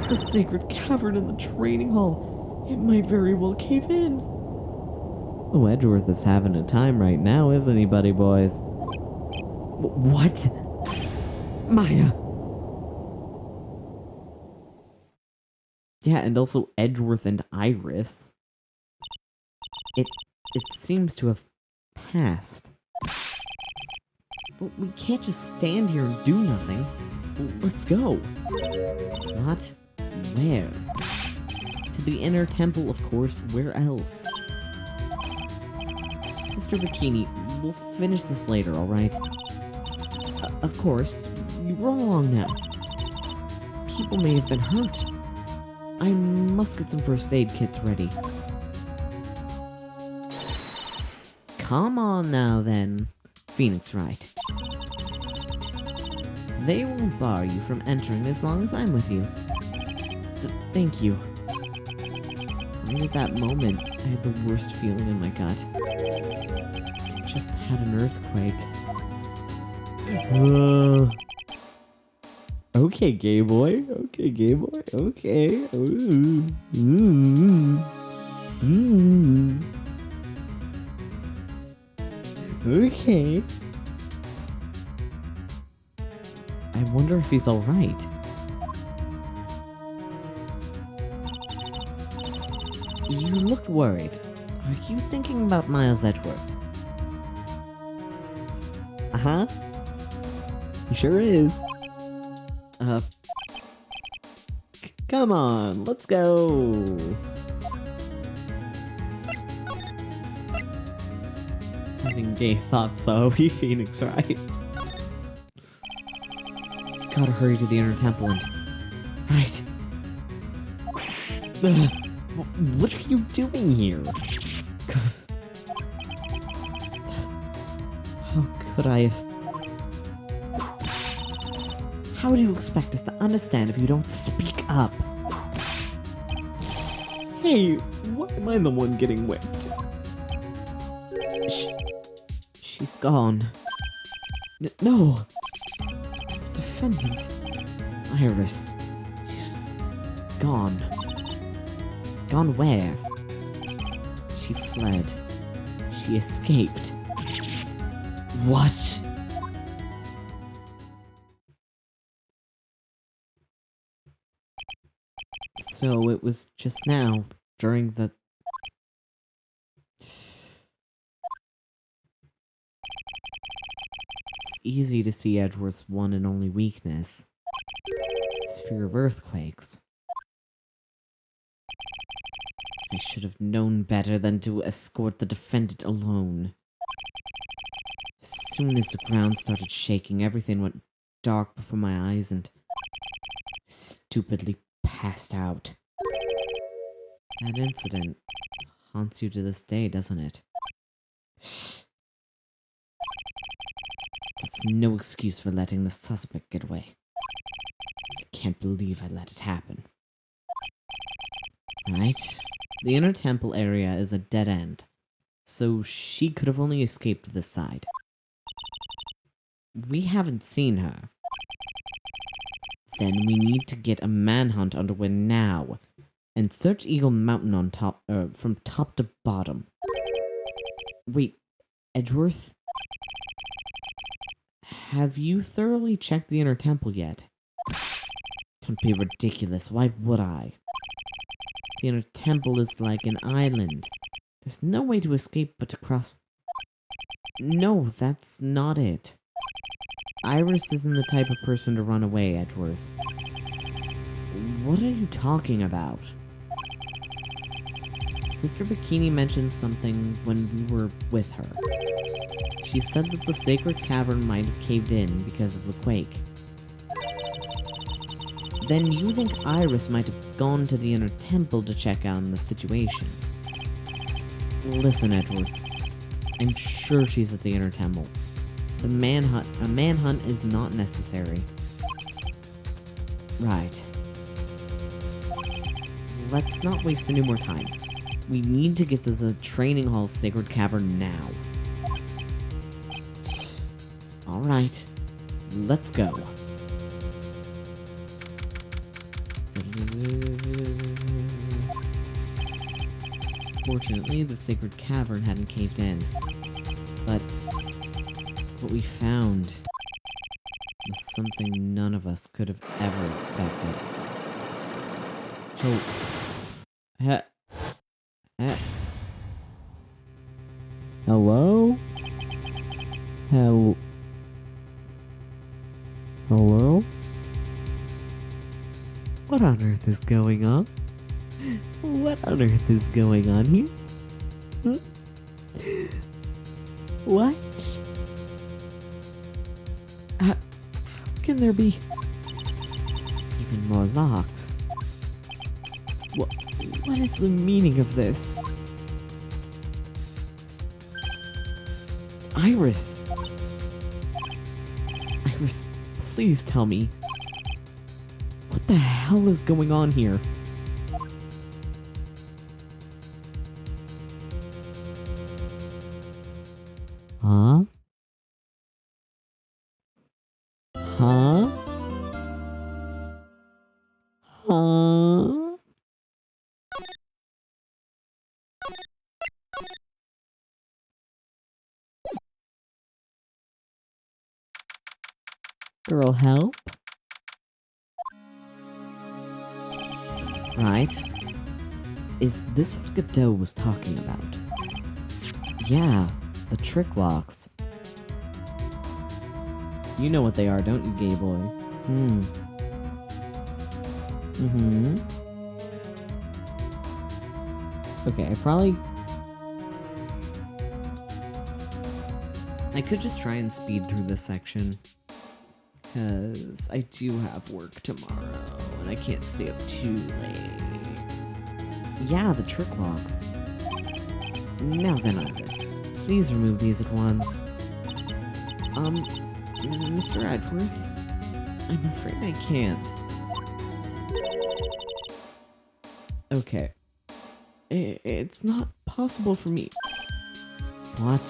The sacred cavern in the training hall. It might very well cave in. Oh, Edgeworth is having a time right now, isn't he, buddy boys? What? Maya! Yeah, and also Edgeworth and Iris. It seems to have passed. But we can't just stand here and do nothing. Let's go. What? Where? To the inner temple, of course. Where else? Sister Bikini, we'll finish this later, alright? Of course. You roll along now. People may have been hurt. I must get some first aid kits ready. Come on now, then. Phoenix Wright. They won't bar you from entering as long as I'm with you. Thank you. Right at that moment, I had the worst feeling in my gut. I just had an earthquake. Okay, gay boy. Okay, gay boy. Okay. Okay. I wonder if he's alright. You looked worried. Are you thinking about Miles Edgeworth? Uh-huh. He sure is. Come on, let's go. Having gay thoughts, are we, Phoenix, right? Gotta hurry to the inner temple and... Right. What are you doing here? How could I have... How do you expect us to understand if you don't speak up? Hey, why am I the one getting whipped? She's gone. No! The defendant. Iris. She's gone. Gone where? She fled. She escaped. What? So it was just now, during the... It's easy to see Edgeworth's one and only weakness. His fear of earthquakes. I should have known better than to escort the defendant alone. As soon as the ground started shaking, everything went dark before my eyes and stupidly passed out. That incident haunts you to this day, doesn't it? Shh. That's no excuse for letting the suspect get away. I can't believe I let it happen. Right? The inner temple area is a dead end, so she could have only escaped this side. We haven't seen her. Then we need to get a manhunt underway now, and search Eagle Mountain on top, from top to bottom. Wait, Edgeworth? Have you thoroughly checked the inner temple yet? Don't be ridiculous, why would I? The inner temple is like an island. There's no way to escape but to cross... No, that's not it. Iris isn't the type of person to run away, Edgeworth. What are you talking about? Sister Bikini mentioned something when we were with her. She said that the sacred cavern might have caved in because of the quake. Then you think Iris might have gone to the inner temple to check on the situation. Listen, Edgeworth. I'm sure she's at the inner temple. A manhunt is not necessary. Right. Let's not waste any more time. We need to get to the training hall's sacred cavern now. Alright. Let's go. Fortunately, the sacred cavern hadn't caved in. But what we found was something none of us could have ever expected. Hello? Hello? What on earth is going on? What on earth is going on here? Huh? What? How can there be even more locks? What is the meaning of this? Iris! Iris, please tell me. What the hell is going on here? Huh? Huh? Huh? Girl, help? Right. Is this what Godot was talking about? Yeah, the trick locks. You know what they are, don't you, gay boy? Okay, I could just try and speed through this section. Because I do have work tomorrow, and I can't stay up too late. Yeah, the trick locks. Now then, Iris, please remove these at once. Mr. Edgeworth? I'm afraid I can't. Okay. It's not possible for me. What?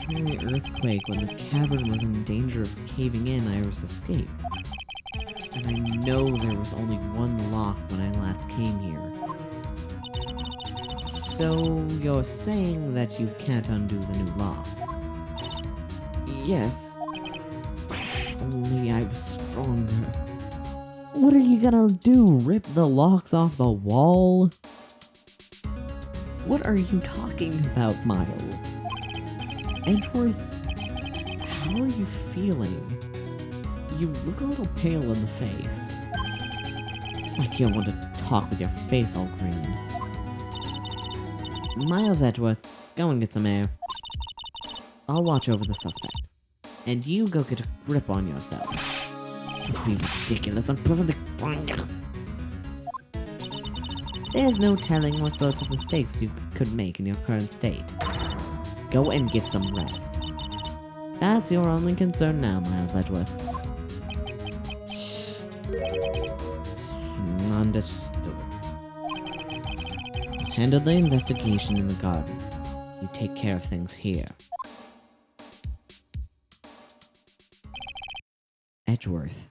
During the earthquake, when the cavern was in danger of caving in, Iris escaped. And I know there was only one lock when I last came here. So you're saying that you can't undo the new locks? Yes. Only I was stronger. What are you gonna do? Rip the locks off the wall? What are you talking about, Miles? Edgeworth, how are you feeling? You look a little pale in the face. Like you don't want to talk with your face all green. Miles Edgeworth, go and get some air. I'll watch over the suspect. And you go get a grip on yourself. Don't be ridiculous, I'm perfectly fine. There's no telling what sorts of mistakes you could make in your current state. Go and get some rest. That's your only concern now, Miles Edgeworth. Understood. Handle the investigation in the garden. You take care of things here. Edgeworth.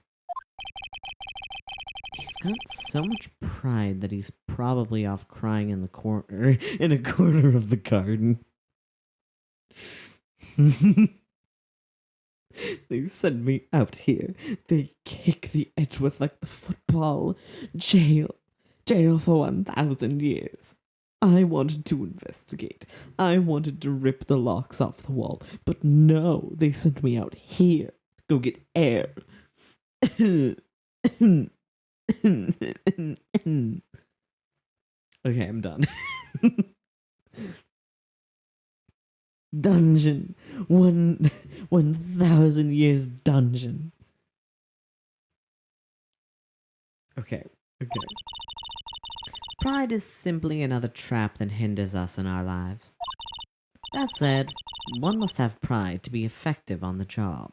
He's got so much pride that he's probably off crying in the corner in a corner of the garden. They send me out here. They kick the Edgeworth like the football. Jail for 1,000 years. I wanted to investigate. I wanted to rip the locks off the wall. But no, they sent me out here. Go get air. Okay, I'm done. Dungeon. 1,000 years dungeon. Okay. Pride is simply another trap that hinders us in our lives. That said, one must have pride to be effective on the job.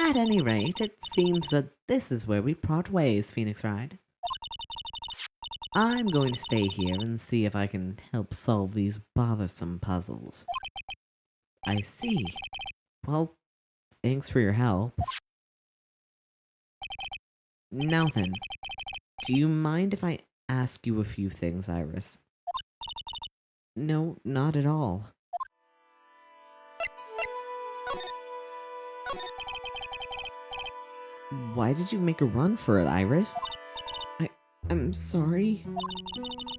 At any rate, it seems that this is where we part ways, Phoenix Wright. I'm going to stay here and see if I can help solve these bothersome puzzles. I see. Well, thanks for your help. Now then, do you mind if I ask you a few things, Iris? No, not at all. Why did you make a run for it, Iris? I'm sorry.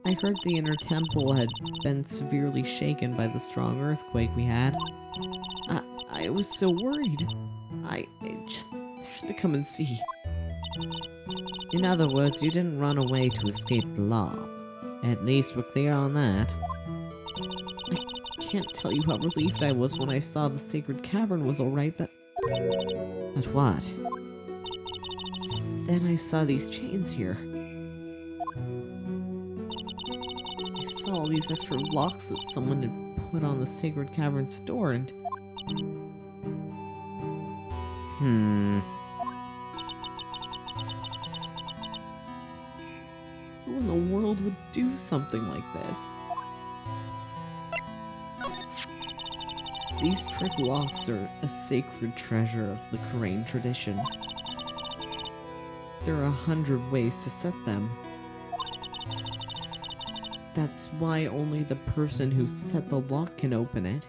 I heard the inner temple had been severely shaken by the strong earthquake we had. I was so worried. I just had to come and see. In other words, you didn't run away to escape the law. At least we're clear on that. I can't tell you how relieved I was when I saw the sacred cavern was alright, but what? Then I saw these chains here. I saw all these extra locks that someone had put on the sacred cavern's door, and who in the world would do something like this? These trick locks are a sacred treasure of the Karain tradition. There are 100 ways to set them. That's why only the person who set the lock can open it.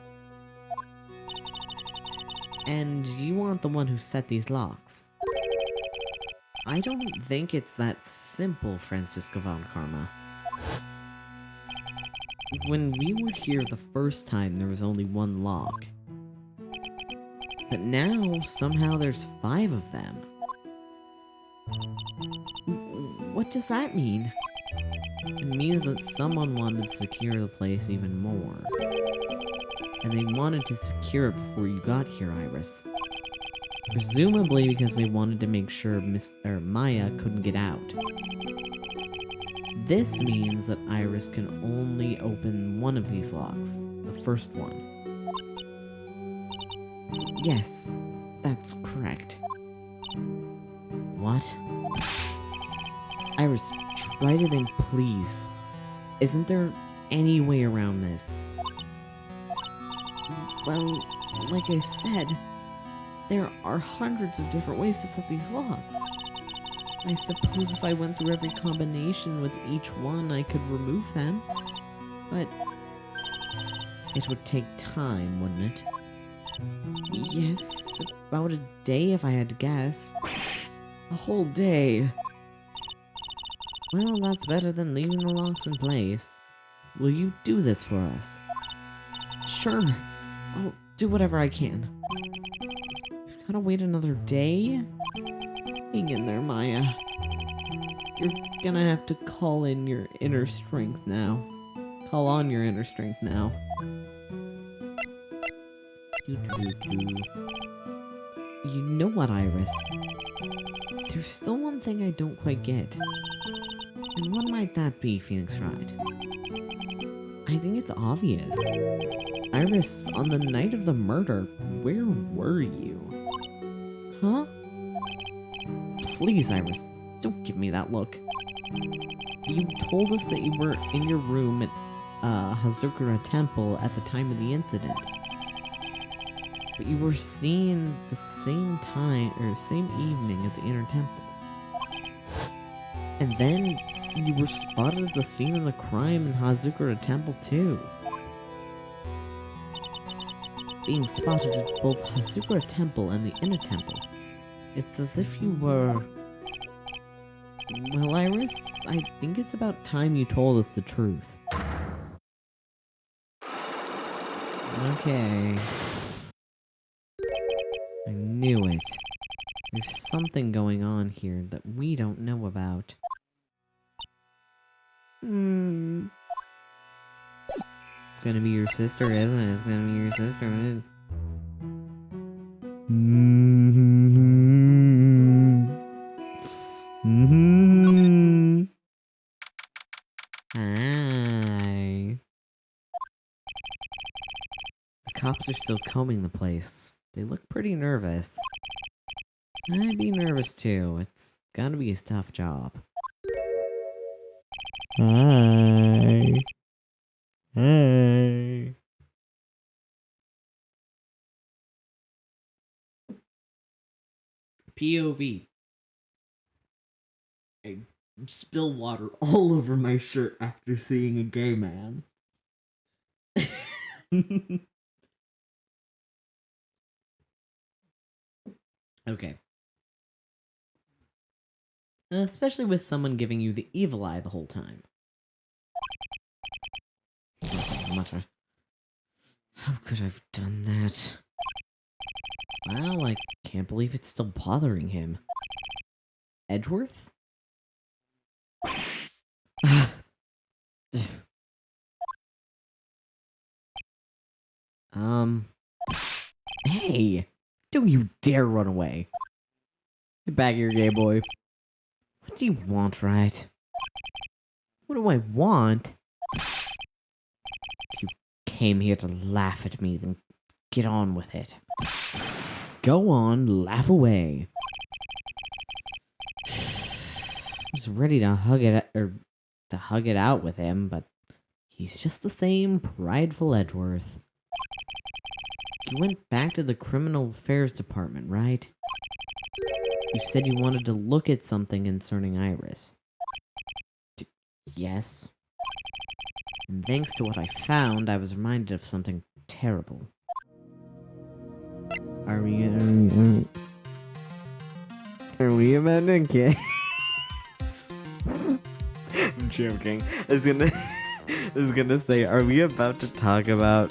And you aren't the one who set these locks. I don't think it's that simple, Francisco von Karma. When we were here the first time, there was only one lock. But now, somehow there's 5 of them. What does that mean? It means that someone wanted to secure the place even more. And they wanted to secure it before you got here, Iris. Presumably because they wanted to make sure Maya couldn't get out. This means that Iris can only open one of these locks, the first one. Yes, that's correct. What? Iris, try to think, please. Isn't there any way around this? Well, like I said, there are hundreds of different ways to set these locks. I suppose if I went through every combination with each one, I could remove them. But it would take time, wouldn't it? Yes, about a day if I had to guess. A whole day. Well, that's better than leaving the locks in place. Will you do this for us? Sure. I'll do whatever I can. We've gotta wait another day? Hang in there, Maya. You're gonna have to call in your inner strength now. Call on your inner strength now. You know what, Iris? There's still one thing I don't quite get. And what might that be, Phoenix Wright? I think it's obvious. Iris, on the night of the murder, where were you? Huh? Please, Iris, don't give me that look. You told us that you were in your room at Hazukura Temple at the time of the incident. But you were seen the same time, or same evening at the Inner Temple. And then you were spotted at the scene of the crime in Hazukura Temple too. Being spotted at both Hazukura Temple and the Inner Temple. It's as if you were... Well, Iris, I think it's about time you told us the truth. Okay. I knew it. There's something going on here that we don't know about. It's gonna be your sister, isn't it? It's gonna be your sister, isn't it? Hi. The cops are still combing the place. They look pretty nervous. I'd be nervous too. It's gotta be a tough job. Hi. Hey. POV. I spill water all over my shirt after seeing a gay man. Okay. Especially with someone giving you the evil eye the whole time. Mutter. How could I have done that? Well, I can't believe it's still bothering him. Edgeworth? Hey! Don't you dare run away. Get back here, gay boy. What do you want, right? What do I want? You came here to laugh at me, then get on with it. Go on, laugh away. I was ready to hug it out with him, but he's just the same prideful Edgeworth. You went back to the Criminal Affairs Department, right? You said you wanted to look at something concerning Iris. Yes. And thanks to what I found, I was reminded of something terrible. Are we about to kiss? I'm joking. I was gonna say, are we about to talk about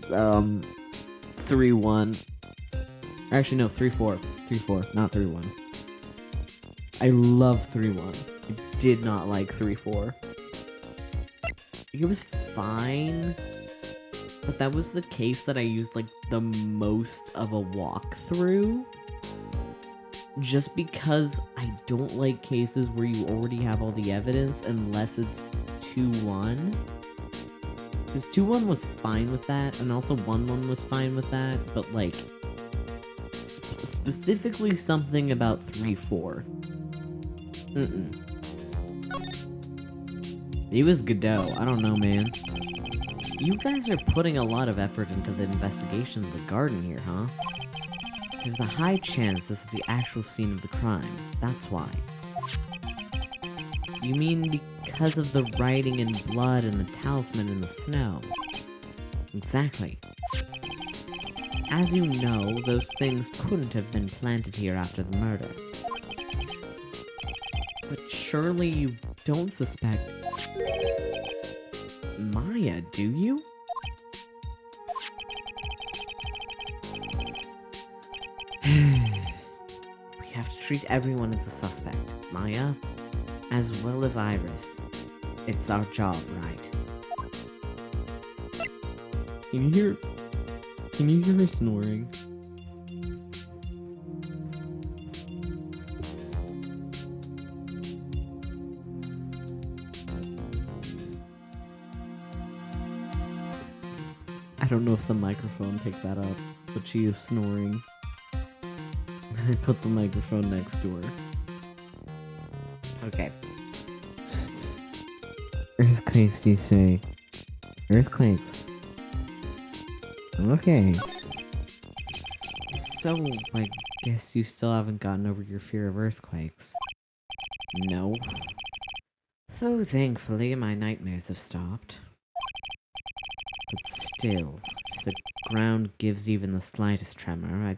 3-1? Actually, no, 3-4. 3-4, not 3-1. I love 3-1. I did not like 3-4. It was fine, but that was the case that I used like the most of a walkthrough. Just because I don't like cases where you already have all the evidence unless it's 2-1. Because 2-1 was fine with that, and also 1-1 was fine with that, but like, specifically something about 3-4. He was Godot. I don't know, man. You guys are putting a lot of effort into the investigation of the garden here, huh? There's a high chance this is the actual scene of the crime. That's why. You mean because of the writing in blood and the talisman in the snow? Exactly. As you know, those things couldn't have been planted here after the murder. But surely you don't suspect Maya, do you? We have to treat everyone as a suspect. Maya, as well as Iris. It's our job, right? Can you hear her snoring? I don't know if the microphone picked that up, but she is snoring. I put the microphone next to her. Okay. Earthquakes, you say? Earthquakes. Okay. So, I guess you still haven't gotten over your fear of earthquakes. No. Though thankfully my nightmares have stopped. But still, if the ground gives even the slightest tremor, I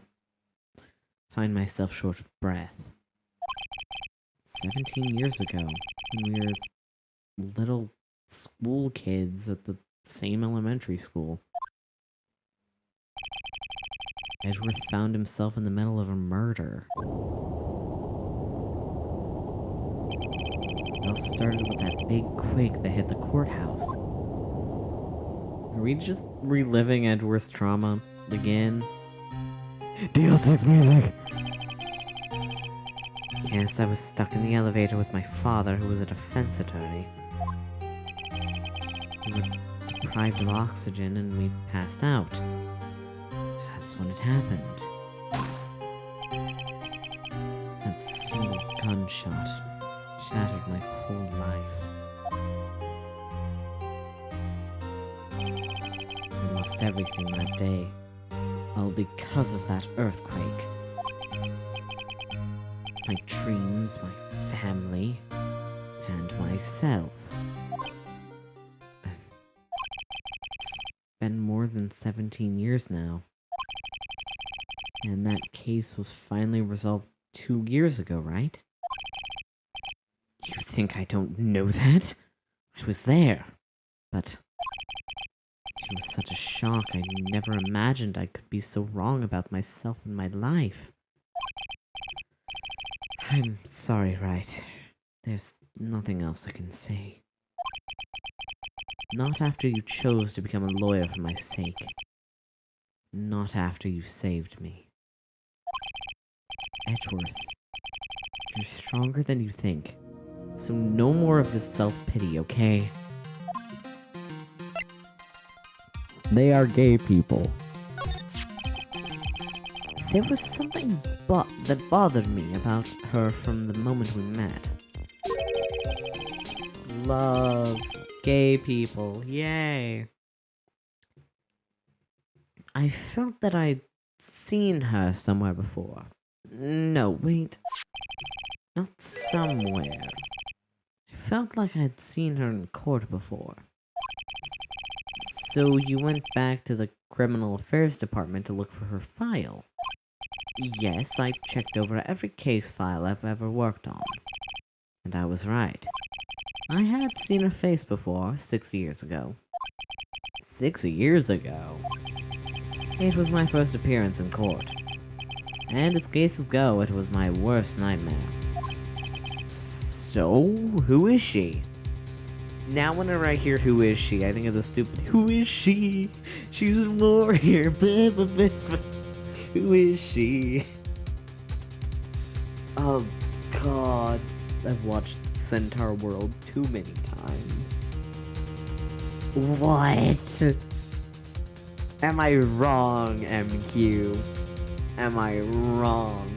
find myself short of breath. 17 years ago, when we were little school kids at the same elementary school, Edgeworth found himself in the middle of a murder. It all started with that big quake that hit the courthouse. Are we just reliving Edgeworth's trauma again? DL6 music! Yes, I was stuck in the elevator with my father, who was a defense attorney. We were deprived of oxygen and we passed out. That's when it happened. That single gunshot shattered my whole life. I lost everything that day, all because of that earthquake. My dreams, my family, and myself. It's been more than 17 years now. And that case was finally resolved 2 years ago, right? You think I don't know that? I was there. But it was such a shock, I never imagined I could be so wrong about myself and my life. I'm sorry, right? There's nothing else I can say. Not after you chose to become a lawyer for my sake. Not after you saved me. Edgeworth, you're stronger than you think. So no more of this self-pity, okay? They are gay people. There was something that bothered me about her from the moment we met. Love. Gay people. Yay. I felt that I'd seen her somewhere before. No, wait. Not somewhere. I felt like I'd seen her in court before. So you went back to the Criminal Affairs Department to look for her file. Yes, I checked over every case file I've ever worked on. And I was right. I had seen her face before, 6 years ago. 6 years ago? It was my first appearance in court. And as cases go, it was my worst nightmare. So, who is she? Now whenever I hear who is she, I think of the stupid, who is she? She's a warrior, blah, blah, blah, blah. Who is she? Oh god, I've watched Centaur World too many times. What? Am I wrong, MQ? Am I wrong?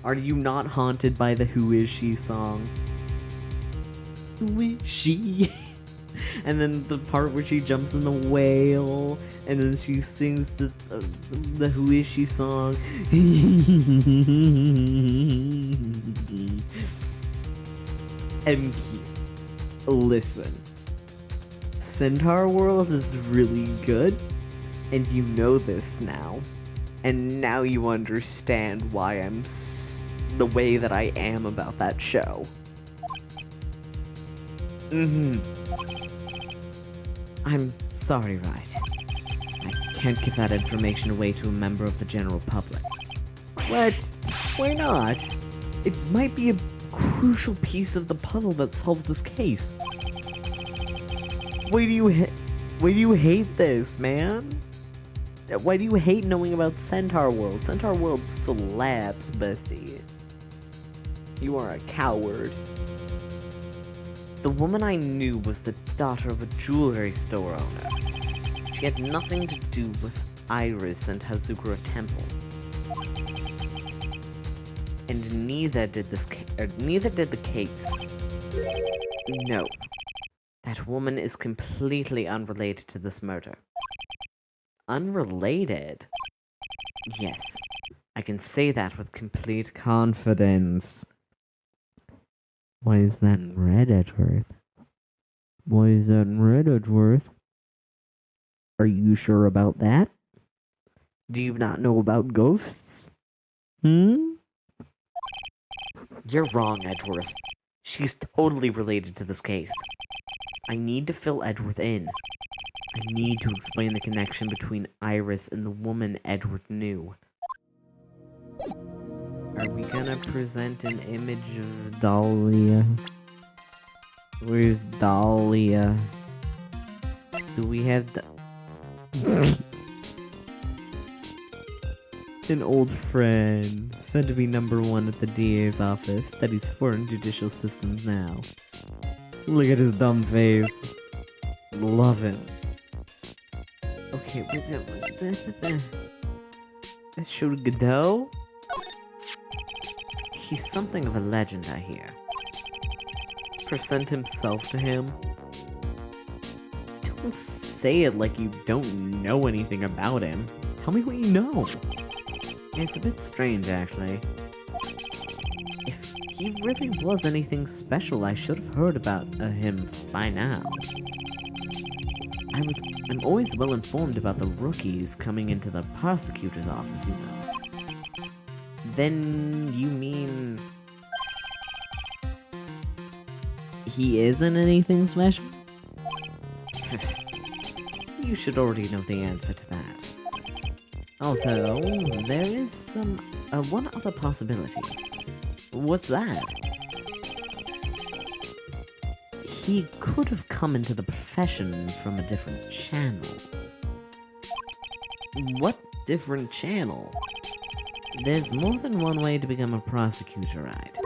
Are you not haunted by the Who Is She song? Who is she? And then the part where she jumps in the whale, and then she sings the Who Is She song. Enki, listen. Centaur World is really good, and you know this now. And now you understand why I'm the way that I am about that show. I'm sorry, right? I can't give that information away to a member of the general public. What? Why not? It might be a crucial piece of the puzzle that solves this case. Why do you hate this, man? Why do you hate knowing about Centaur World? Centaur World slaps, bestie. You are a coward. The woman I knew was the daughter of a jewelry store owner. She had nothing to do with Iris and Hazukura Temple. And neither did the case. No. That woman is completely unrelated to this murder. Unrelated? Yes. I can say that with complete confidence. Why is that red, Edgeworth? Why is that red, Edgeworth? Are you sure about that? Do you not know about ghosts? You're wrong, Edgeworth. She's totally related to this case. I need to fill Edgeworth in. I need to explain the connection between Iris and the woman Edgeworth knew. Are we gonna present an image of Dahlia? Where's Dahlia? Do we have an old friend, said to be #1 at the DA's office, studies foreign judicial systems now. Look at his dumb face. Love him. Okay, let's show Godot. He's something of a legend, I hear. Present himself to him. Don't say it like you don't know anything about him. Tell me what you know. It's a bit strange, actually. If he really was anything special, I should have heard about him by now. I'm always well informed about the rookies coming into the prosecutor's office, you know. Then you mean he isn't anything special? You should already know the answer to that. Although, there is one other possibility. What's that? He could have come into the profession from a different channel. What different channel? There's more than one way to become a prosecutor, right?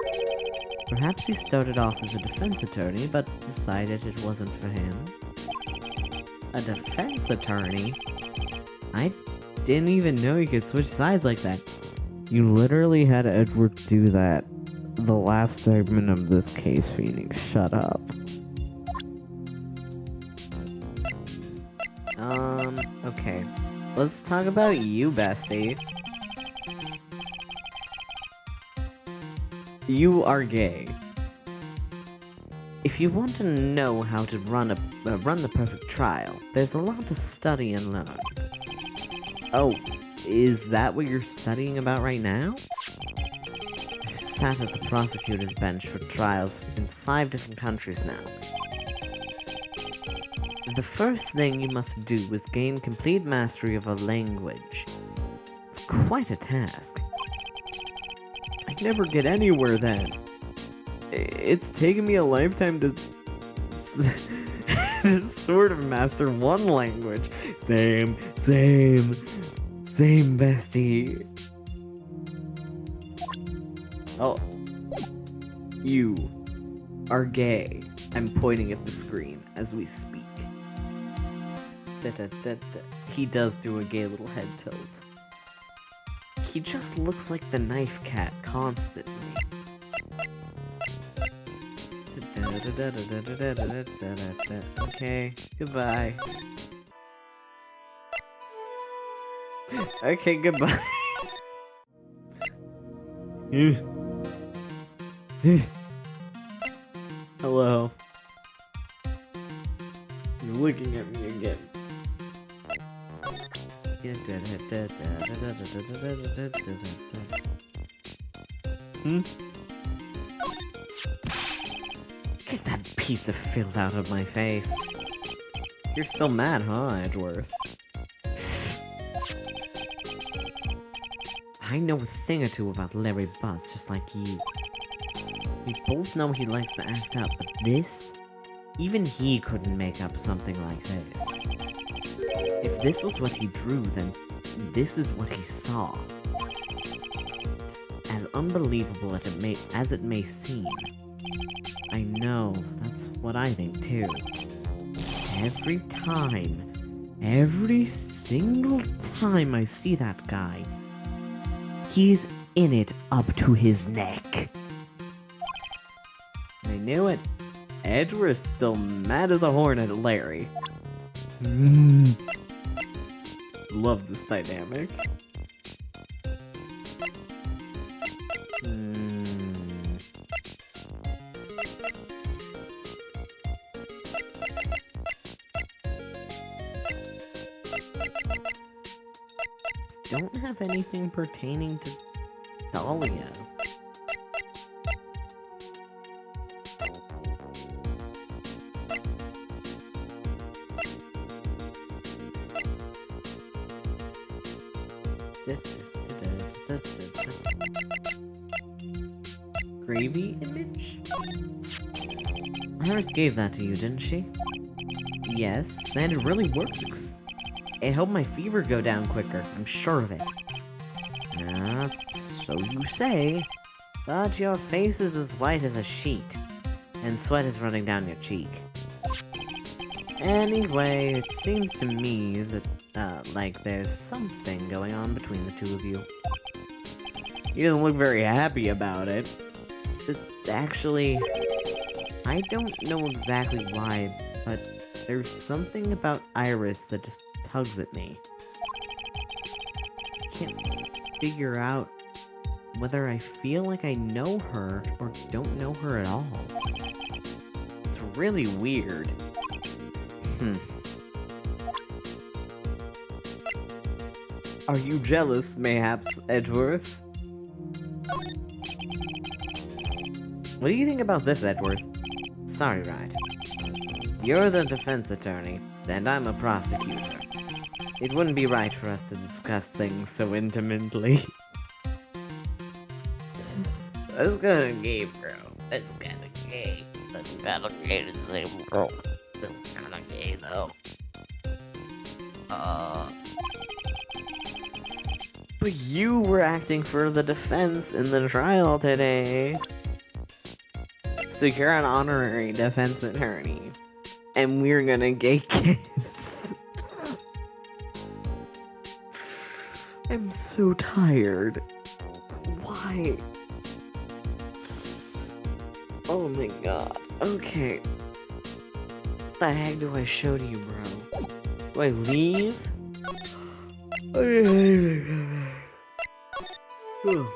Perhaps he started off as a defense attorney, but decided it wasn't for him. A defense attorney? I didn't even know you could switch sides like that. You literally had Edward do that. The last segment of this case, Phoenix. Shut up. Okay. Let's talk about you, bestie. You are gay. If you want to know how to run the perfect trial, there's a lot to study and learn. Oh, is that what you're studying about right now? I've sat at the prosecutor's bench for trials in 5 different countries now. The first thing you must do is gain complete mastery of a language. It's quite a task. I'd never get anywhere then. It's taken me a lifetime to sort of master one language. Same, bestie. Oh, you are gay. I'm pointing at the screen as we speak. He does do a gay little head tilt. He just looks like the knife cat constantly. Okay, goodbye. Okay, goodbye. Hello. He's looking at me again. Get that piece of filth out of my face. You're still mad, huh, Edgeworth? I know a thing or two about Larry Butts, just like you. We both know he likes to act up, but this? Even he couldn't make up something like this. If this was what he drew, then this is what he saw. It's as unbelievable as it may seem. I know, that's what I think too. Every single time I see that guy, he's in it up to his neck. I knew it. Edgeworth's still mad as a hornet at Larry. Love this dynamic. Don't have anything pertaining to Dahlia. Gravy image? Iris gave that to you, didn't she? Yes, and it really works. It helped my fever go down quicker, I'm sure of it. So you say, but your face is as white as a sheet, and sweat is running down your cheek. Anyway, it seems to me that, like there's something going on between the two of you. You doesn't look very happy about it. Actually, I don't know exactly why, but there's something about Iris that just tugs at me. I can't figure out whether I feel like I know her or don't know her at all. It's really weird. Are you jealous, mayhaps, Edgeworth? What do you think about this, Edgeworth? Sorry, right. You're the defense attorney, and I'm a prosecutor. It wouldn't be right for us to discuss things so intimately. That's kinda gay, bro. That's kinda gay. That's kinda gay to say, bro. That's kinda gay, though. But you were acting for the defense in the trial today. So you're an honorary defense attorney. And we're gonna gay kiss. I'm so tired. Why? Oh my god. Okay. What the heck do I show to you, bro? Do I leave? I'm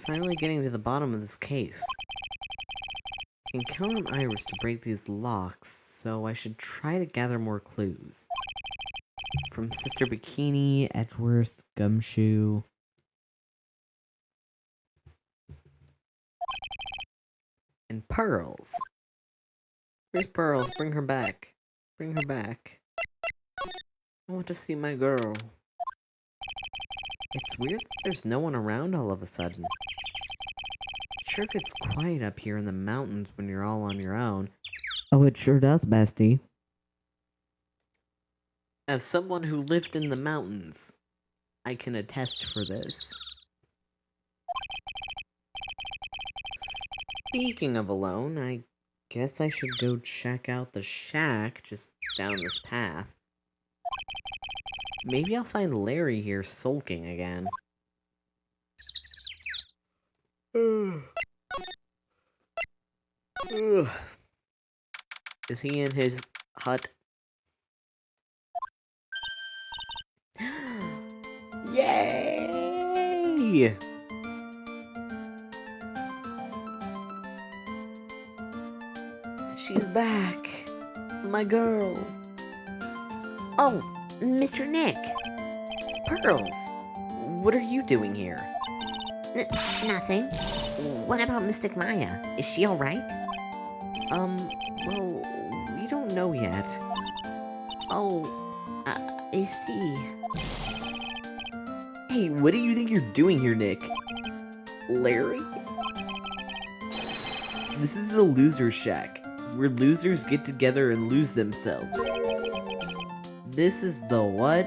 finally getting to the bottom of this case. I can count on Iris to break these locks, so I should try to gather more clues. From Sister Bikini, Edgeworth, Gumshoe. And Pearls. Where's Pearls? Bring her back. Bring her back. I want to see my girl. It's weird that there's no one around all of a sudden. It sure gets quiet up here in the mountains when you're all on your own. Oh, it sure does, bestie. As someone who lived in the mountains, I can attest for this. Speaking of alone, I guess I should go check out the shack just down this path. Maybe I'll find Larry here sulking again. Is he in his hut? Yay! she's back. My girl. Oh, Mr. Nick. Pearls. What are you doing here? Nothing. What about Mystic Maya? Is she alright? Well, we don't know yet. Oh, I see. Hey, what do you think you're doing here, Nick? Larry? This is a loser shack, where losers get together and lose themselves. This is the what?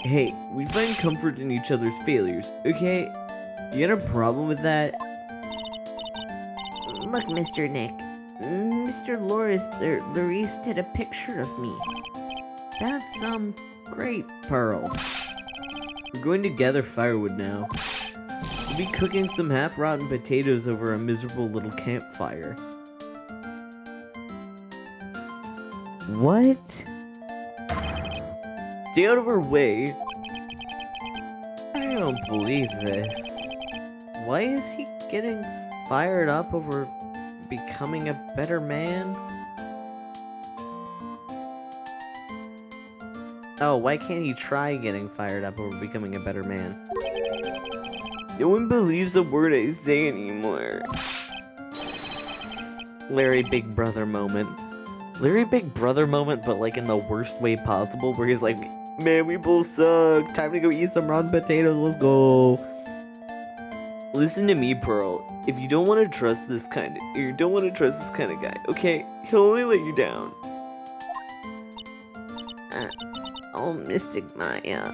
Hey, we find comfort in each other's failures, okay? You got a problem with that? Look, Mr. Nick. Mr. Loris did a picture of me. That's, great, Pearls. We're going to gather firewood now. We'll be cooking some half-rotten potatoes over a miserable little campfire. What? Stay out of our way. I don't believe this. Why is he getting fired up over becoming a better man? Oh, why can't he try getting fired up over becoming a better man? No one believes a word I say anymore. Larry Big Brother moment. Larry Big Brother moment, but like in the worst way possible, where he's like, man, we both suck. Time to go eat some rotten potatoes. Let's go. Listen to me, Pearl. If you don't want to trust this kind of guy, okay? He'll only let you down. Oh, Mystic Maya.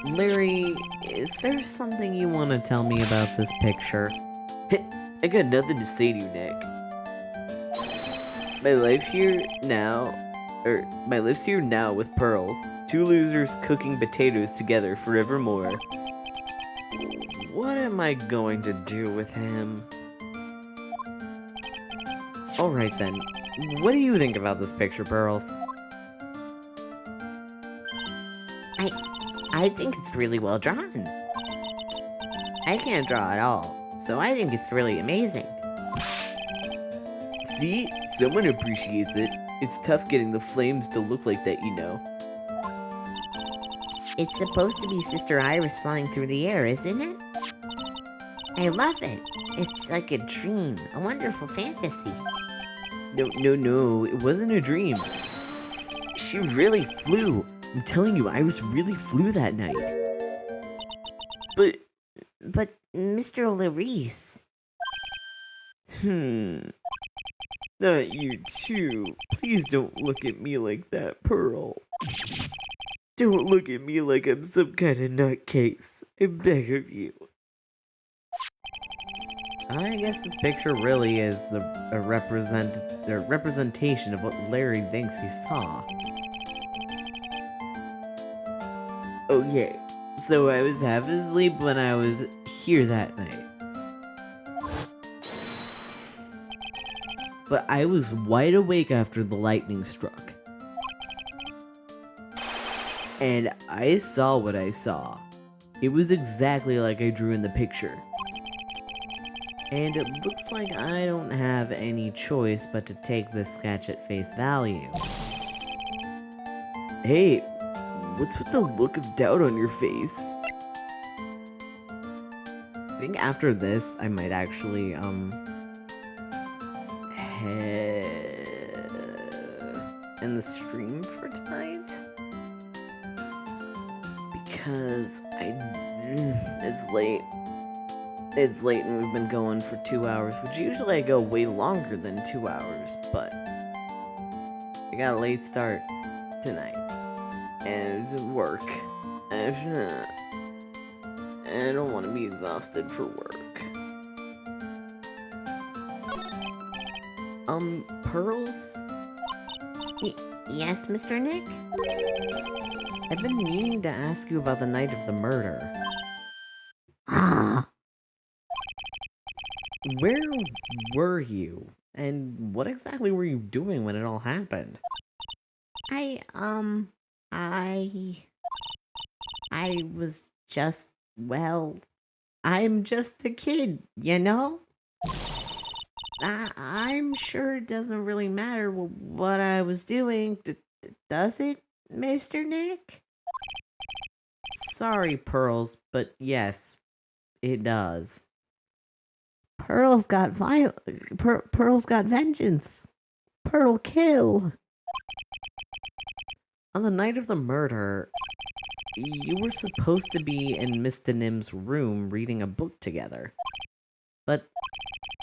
Larry, is there something you want to tell me about this picture? I got nothing to say to you, Nick. My life's here now with Pearl. Two losers cooking potatoes together forevermore. What am I going to do with him? Alright then, what do you think about this picture, Pearls? I think it's really well drawn. I can't draw at all, so I think it's really amazing. See? Someone appreciates it. It's tough getting the flames to look like that, you know. It's supposed to be Sister Iris flying through the air, isn't it? I love it. It's like a dream, a wonderful fantasy. No, it wasn't a dream. She really flew. I'm telling you, Iris really flew that night. But Mr. Larice. Not you too. Please don't look at me like that, Pearl. Don't look at me like I'm some kind of nutcase. I beg of you. I guess this picture really is a representation of what Larry thinks he saw. Okay, so I was half asleep when I was here that night. But I was wide awake after the lightning struck. And I saw what I saw. It was exactly like I drew in the picture. And it looks like I don't have any choice but to take this sketch at face value. Hey, what's with the look of doubt on your face? I think after this, I might actually, end the stream for tonight. Because it's late. It's late and we've been going for 2 hours, which usually I go way longer than 2 hours, but I got a late start tonight. And work. And I don't want to be exhausted for work. Pearls? Yes, Mr. Nick? I've been meaning to ask you about the night of the murder. Where were you? And what exactly were you doing when it all happened? I was just, well, I'm just a kid, you know? I'm sure it doesn't really matter what I was doing. Does it, Mr. Nick? Sorry, Pearls, but yes, it does. Pearl's got Pearl's got vengeance. Pearl kill. On the night of the murder, you were supposed to be in Mr. Nim's room reading a book together. But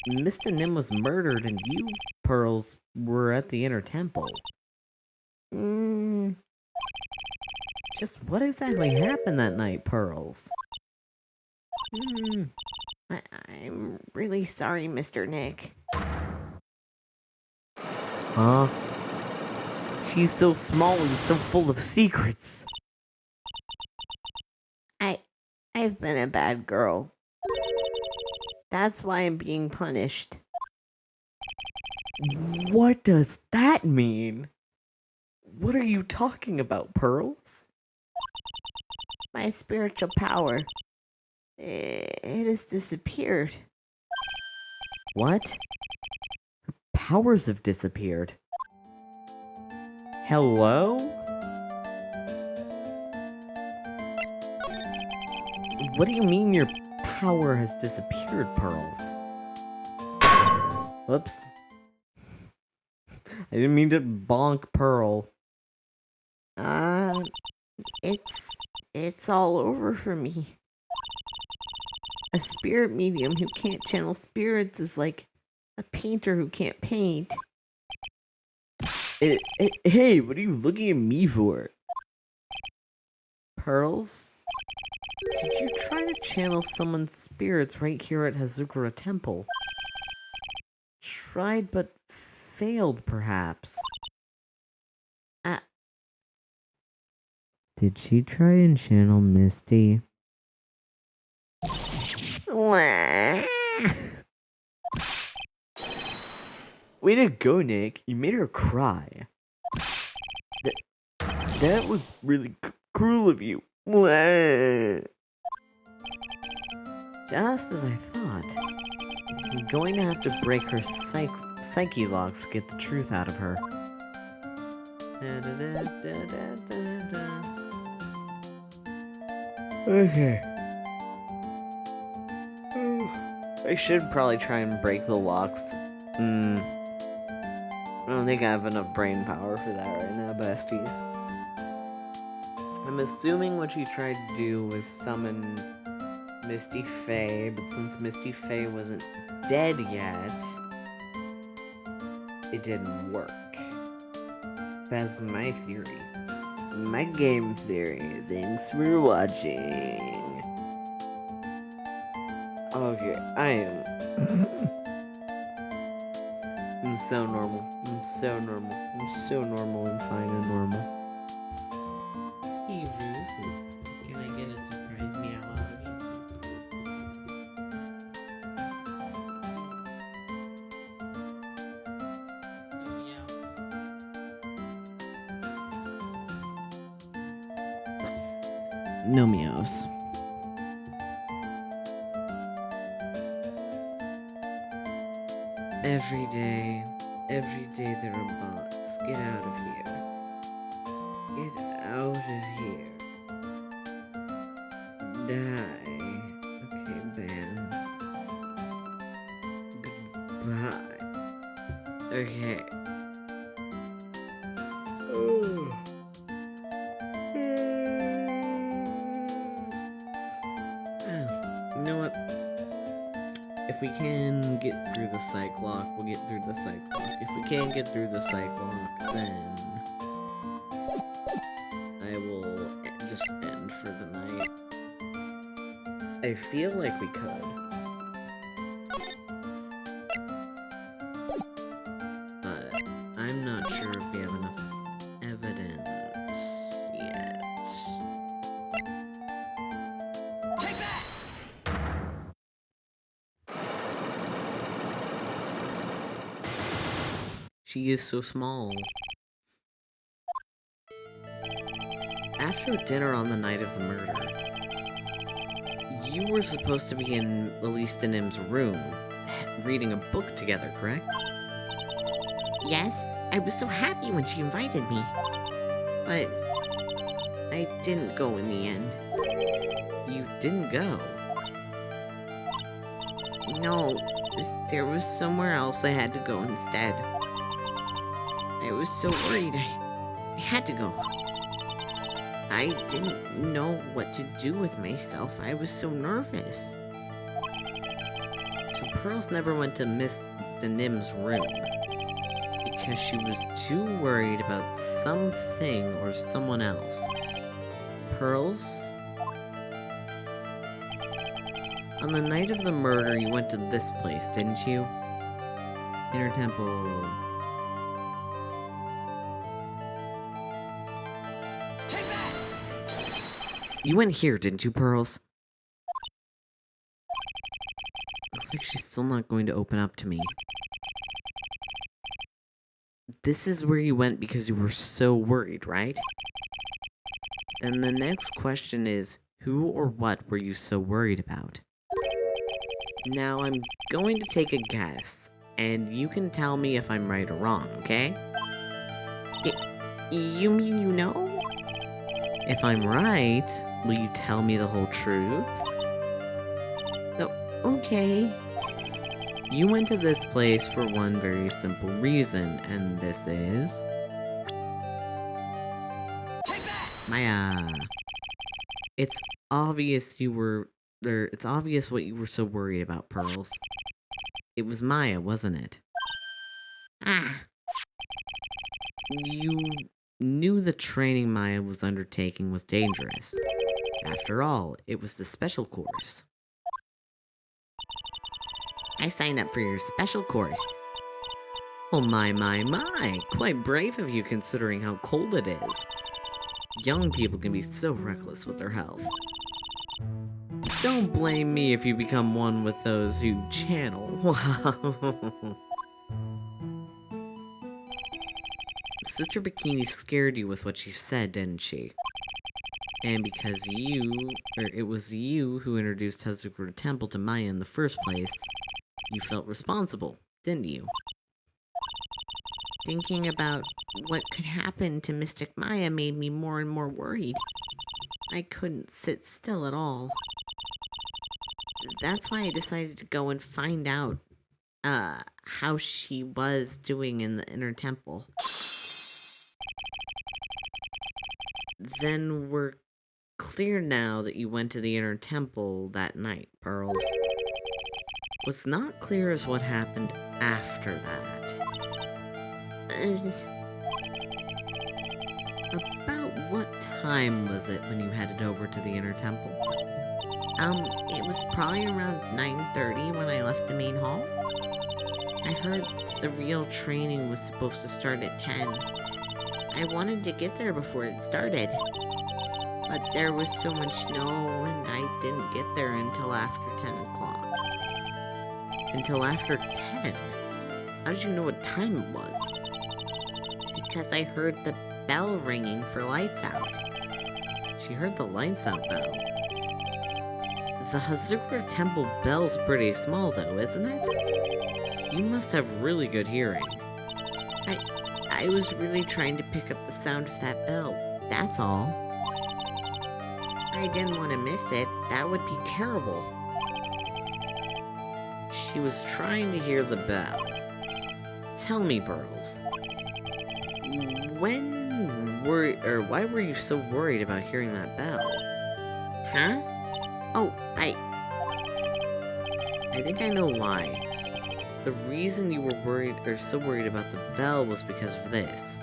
Mr. Nim was murdered and you, Pearls, were at the Inner Temple. Just what exactly happened that night, Pearls? I'm really sorry, Mr. Nick. Huh? She's so small and so full of secrets. I've been a bad girl. That's why I'm being punished. What does that mean? What are you talking about, Pearls? My spiritual power. It has disappeared. What? Her powers have disappeared. Hello? What do you mean your power has disappeared, Pearls? Whoops. I didn't mean to bonk Pearl. It's all over for me. A spirit medium who can't channel spirits is like a painter who can't paint. Hey, what are you looking at me for? Pearls? Did you try to channel someone's spirits right here at Hazukura Temple? Tried but failed, perhaps. Did she try and channel Misty? Wah. Way to go, Nick. You made her cry. That was really cruel of you. Just as I thought. I'm going to have to break her psyche locks to get the truth out of her. Okay. I should probably try and break the locks. I don't think I have enough brain power for that right now, besties. I'm assuming what she tried to do was summon Misty Faye, but since Misty Faye wasn't dead yet, it didn't work. That's my theory. My game theory. Thanks for watching. Okay, I am... I'm so normal. I'm so normal. I'm so normal and fine and normal. Hey, Ruth. Can I get a surprise meow out of you? No meows. Every day there are bots. Get out of here. Get out of here. Die. Okay, ban. Goodbye. Okay. You know what? If we can get through the psych lock, we'll get through the psych lock. If we can't get through the psych lock, then I will just end for the night. I feel like we could. But I'm not sure if we have enough evidence yet. She is so small. After dinner on the night of the murder, you were supposed to be in Elise Denim's room, reading a book together, correct? Yes, I was so happy when she invited me. But I didn't go in the end. You didn't go. No, there was somewhere else I had to go instead. I was so worried I had to go. I didn't know what to do with myself. I was so nervous. So Pearls never went to Miss Denim's room because she was too worried about something or someone else. Pearls? On the night of the murder, you went to this place, didn't you? Inner Temple. You went here, didn't you, Pearls? Looks like she's still not going to open up to me. This is where you went because you were so worried, right? And the next question is, who or what were you so worried about? Now I'm going to take a guess, and you can tell me if I'm right or wrong, okay? You mean you know? If I'm right, will you tell me the whole truth? Okay. You went to this place for one very simple reason, and this is... Maya. It's obvious you were... It's obvious what you were so worried about, Pearls. It was Maya, wasn't it? Ah, You knew the training Maya was undertaking was dangerous. After all, it was the special course. I signed up for your special course. Oh my. Quite brave of you considering how cold it is. Young people can be so reckless with their health. Don't blame me if you become one with those who channel. Wow. Sister Bikini scared you with what she said, didn't she? And because it was you who introduced Hazukura Temple to Maya in the first place, you felt responsible, didn't you? Thinking about what could happen to Mystic Maya made me more and more worried. I couldn't sit still at all. That's why I decided to go and find out how she was doing in the inner temple. Then we're clear now that you went to the inner temple that night, Pearls. What's not clear is what happened after that. About what time was it when you headed over to the inner temple? It was probably around 9:30 when I left the main hall. I heard the real training was supposed to start at 10. I wanted to get there before it started. But there was so much snow and I didn't get there until after 10 o'clock. Until after 10? How did you know what time it was? Because I heard the bell ringing for lights out. She heard the lights out bell. The Hazukura Temple bell's pretty small though, isn't it? You must have really good hearing. I was really trying to pick up the sound of that bell, that's all. I didn't want to miss it, that would be terrible. She was trying to hear the bell. Tell me, Pearls. Why were you so worried about hearing that bell? Huh? Oh, I think I know why. The reason you were so worried about the bell was because of this.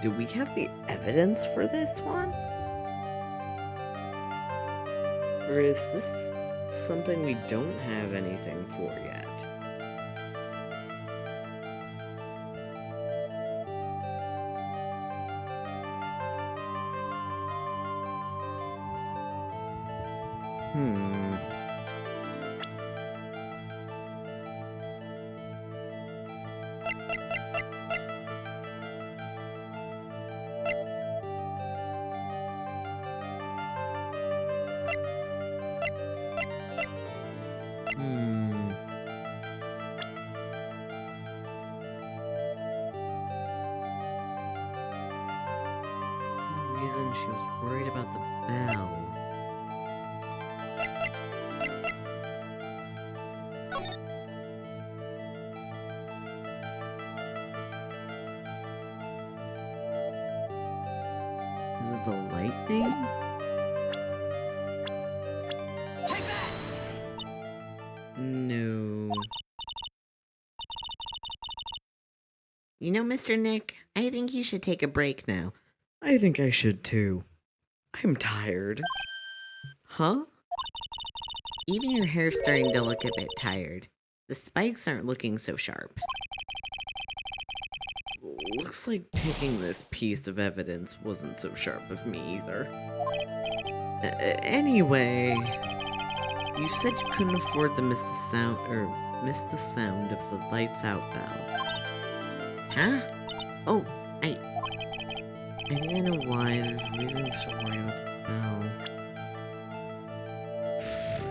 do we have the evidence for this one? Or is this something we don't have anything for yet? Hmm. Hmm. No reason she was worried about the bell. Is it the lightning? No. You know, Mr. Nick, I think you should take a break now. I think I should too. I'm tired. Huh? Even your hair's starting to look a bit tired. The spikes aren't looking so sharp. Looks like picking this piece of evidence wasn't so sharp of me either. Anyway, you said you couldn't afford to miss the sound of the lights out bell. Huh? Oh, I think I know why. There's a reason you're so worried about the bell.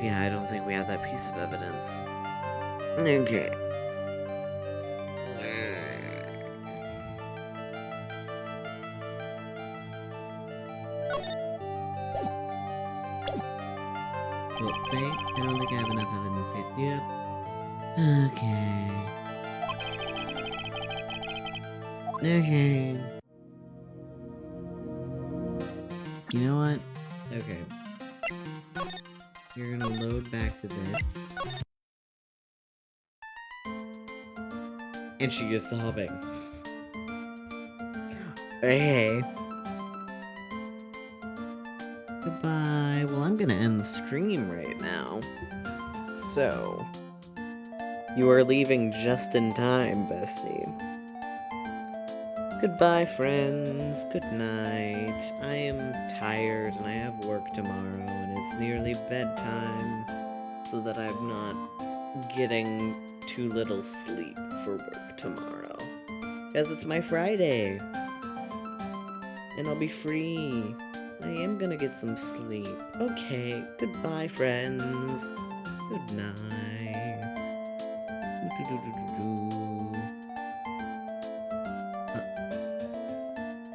Yeah, I don't think we have that piece of evidence. Okay. Well, say, I don't think I have enough evidence yet. Yep. Okay. You know what? Okay. You're gonna load back to this. And she gets the hopping. Hey. Goodbye. Well, I'm gonna end the stream right now. So, you are leaving just in time, bestie. Goodbye, friends. Good night. I am tired and I have work tomorrow, and it's nearly bedtime, so that I'm not getting too little sleep for work tomorrow. Because it's my Friday. And I'll be free. I am gonna get some sleep. Okay, goodbye, friends. Good night.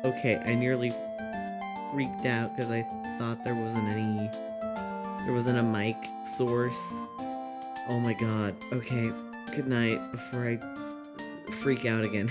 Okay, I nearly freaked out because I thought there wasn't a mic source. Oh my god. Okay, good night before I freak out again.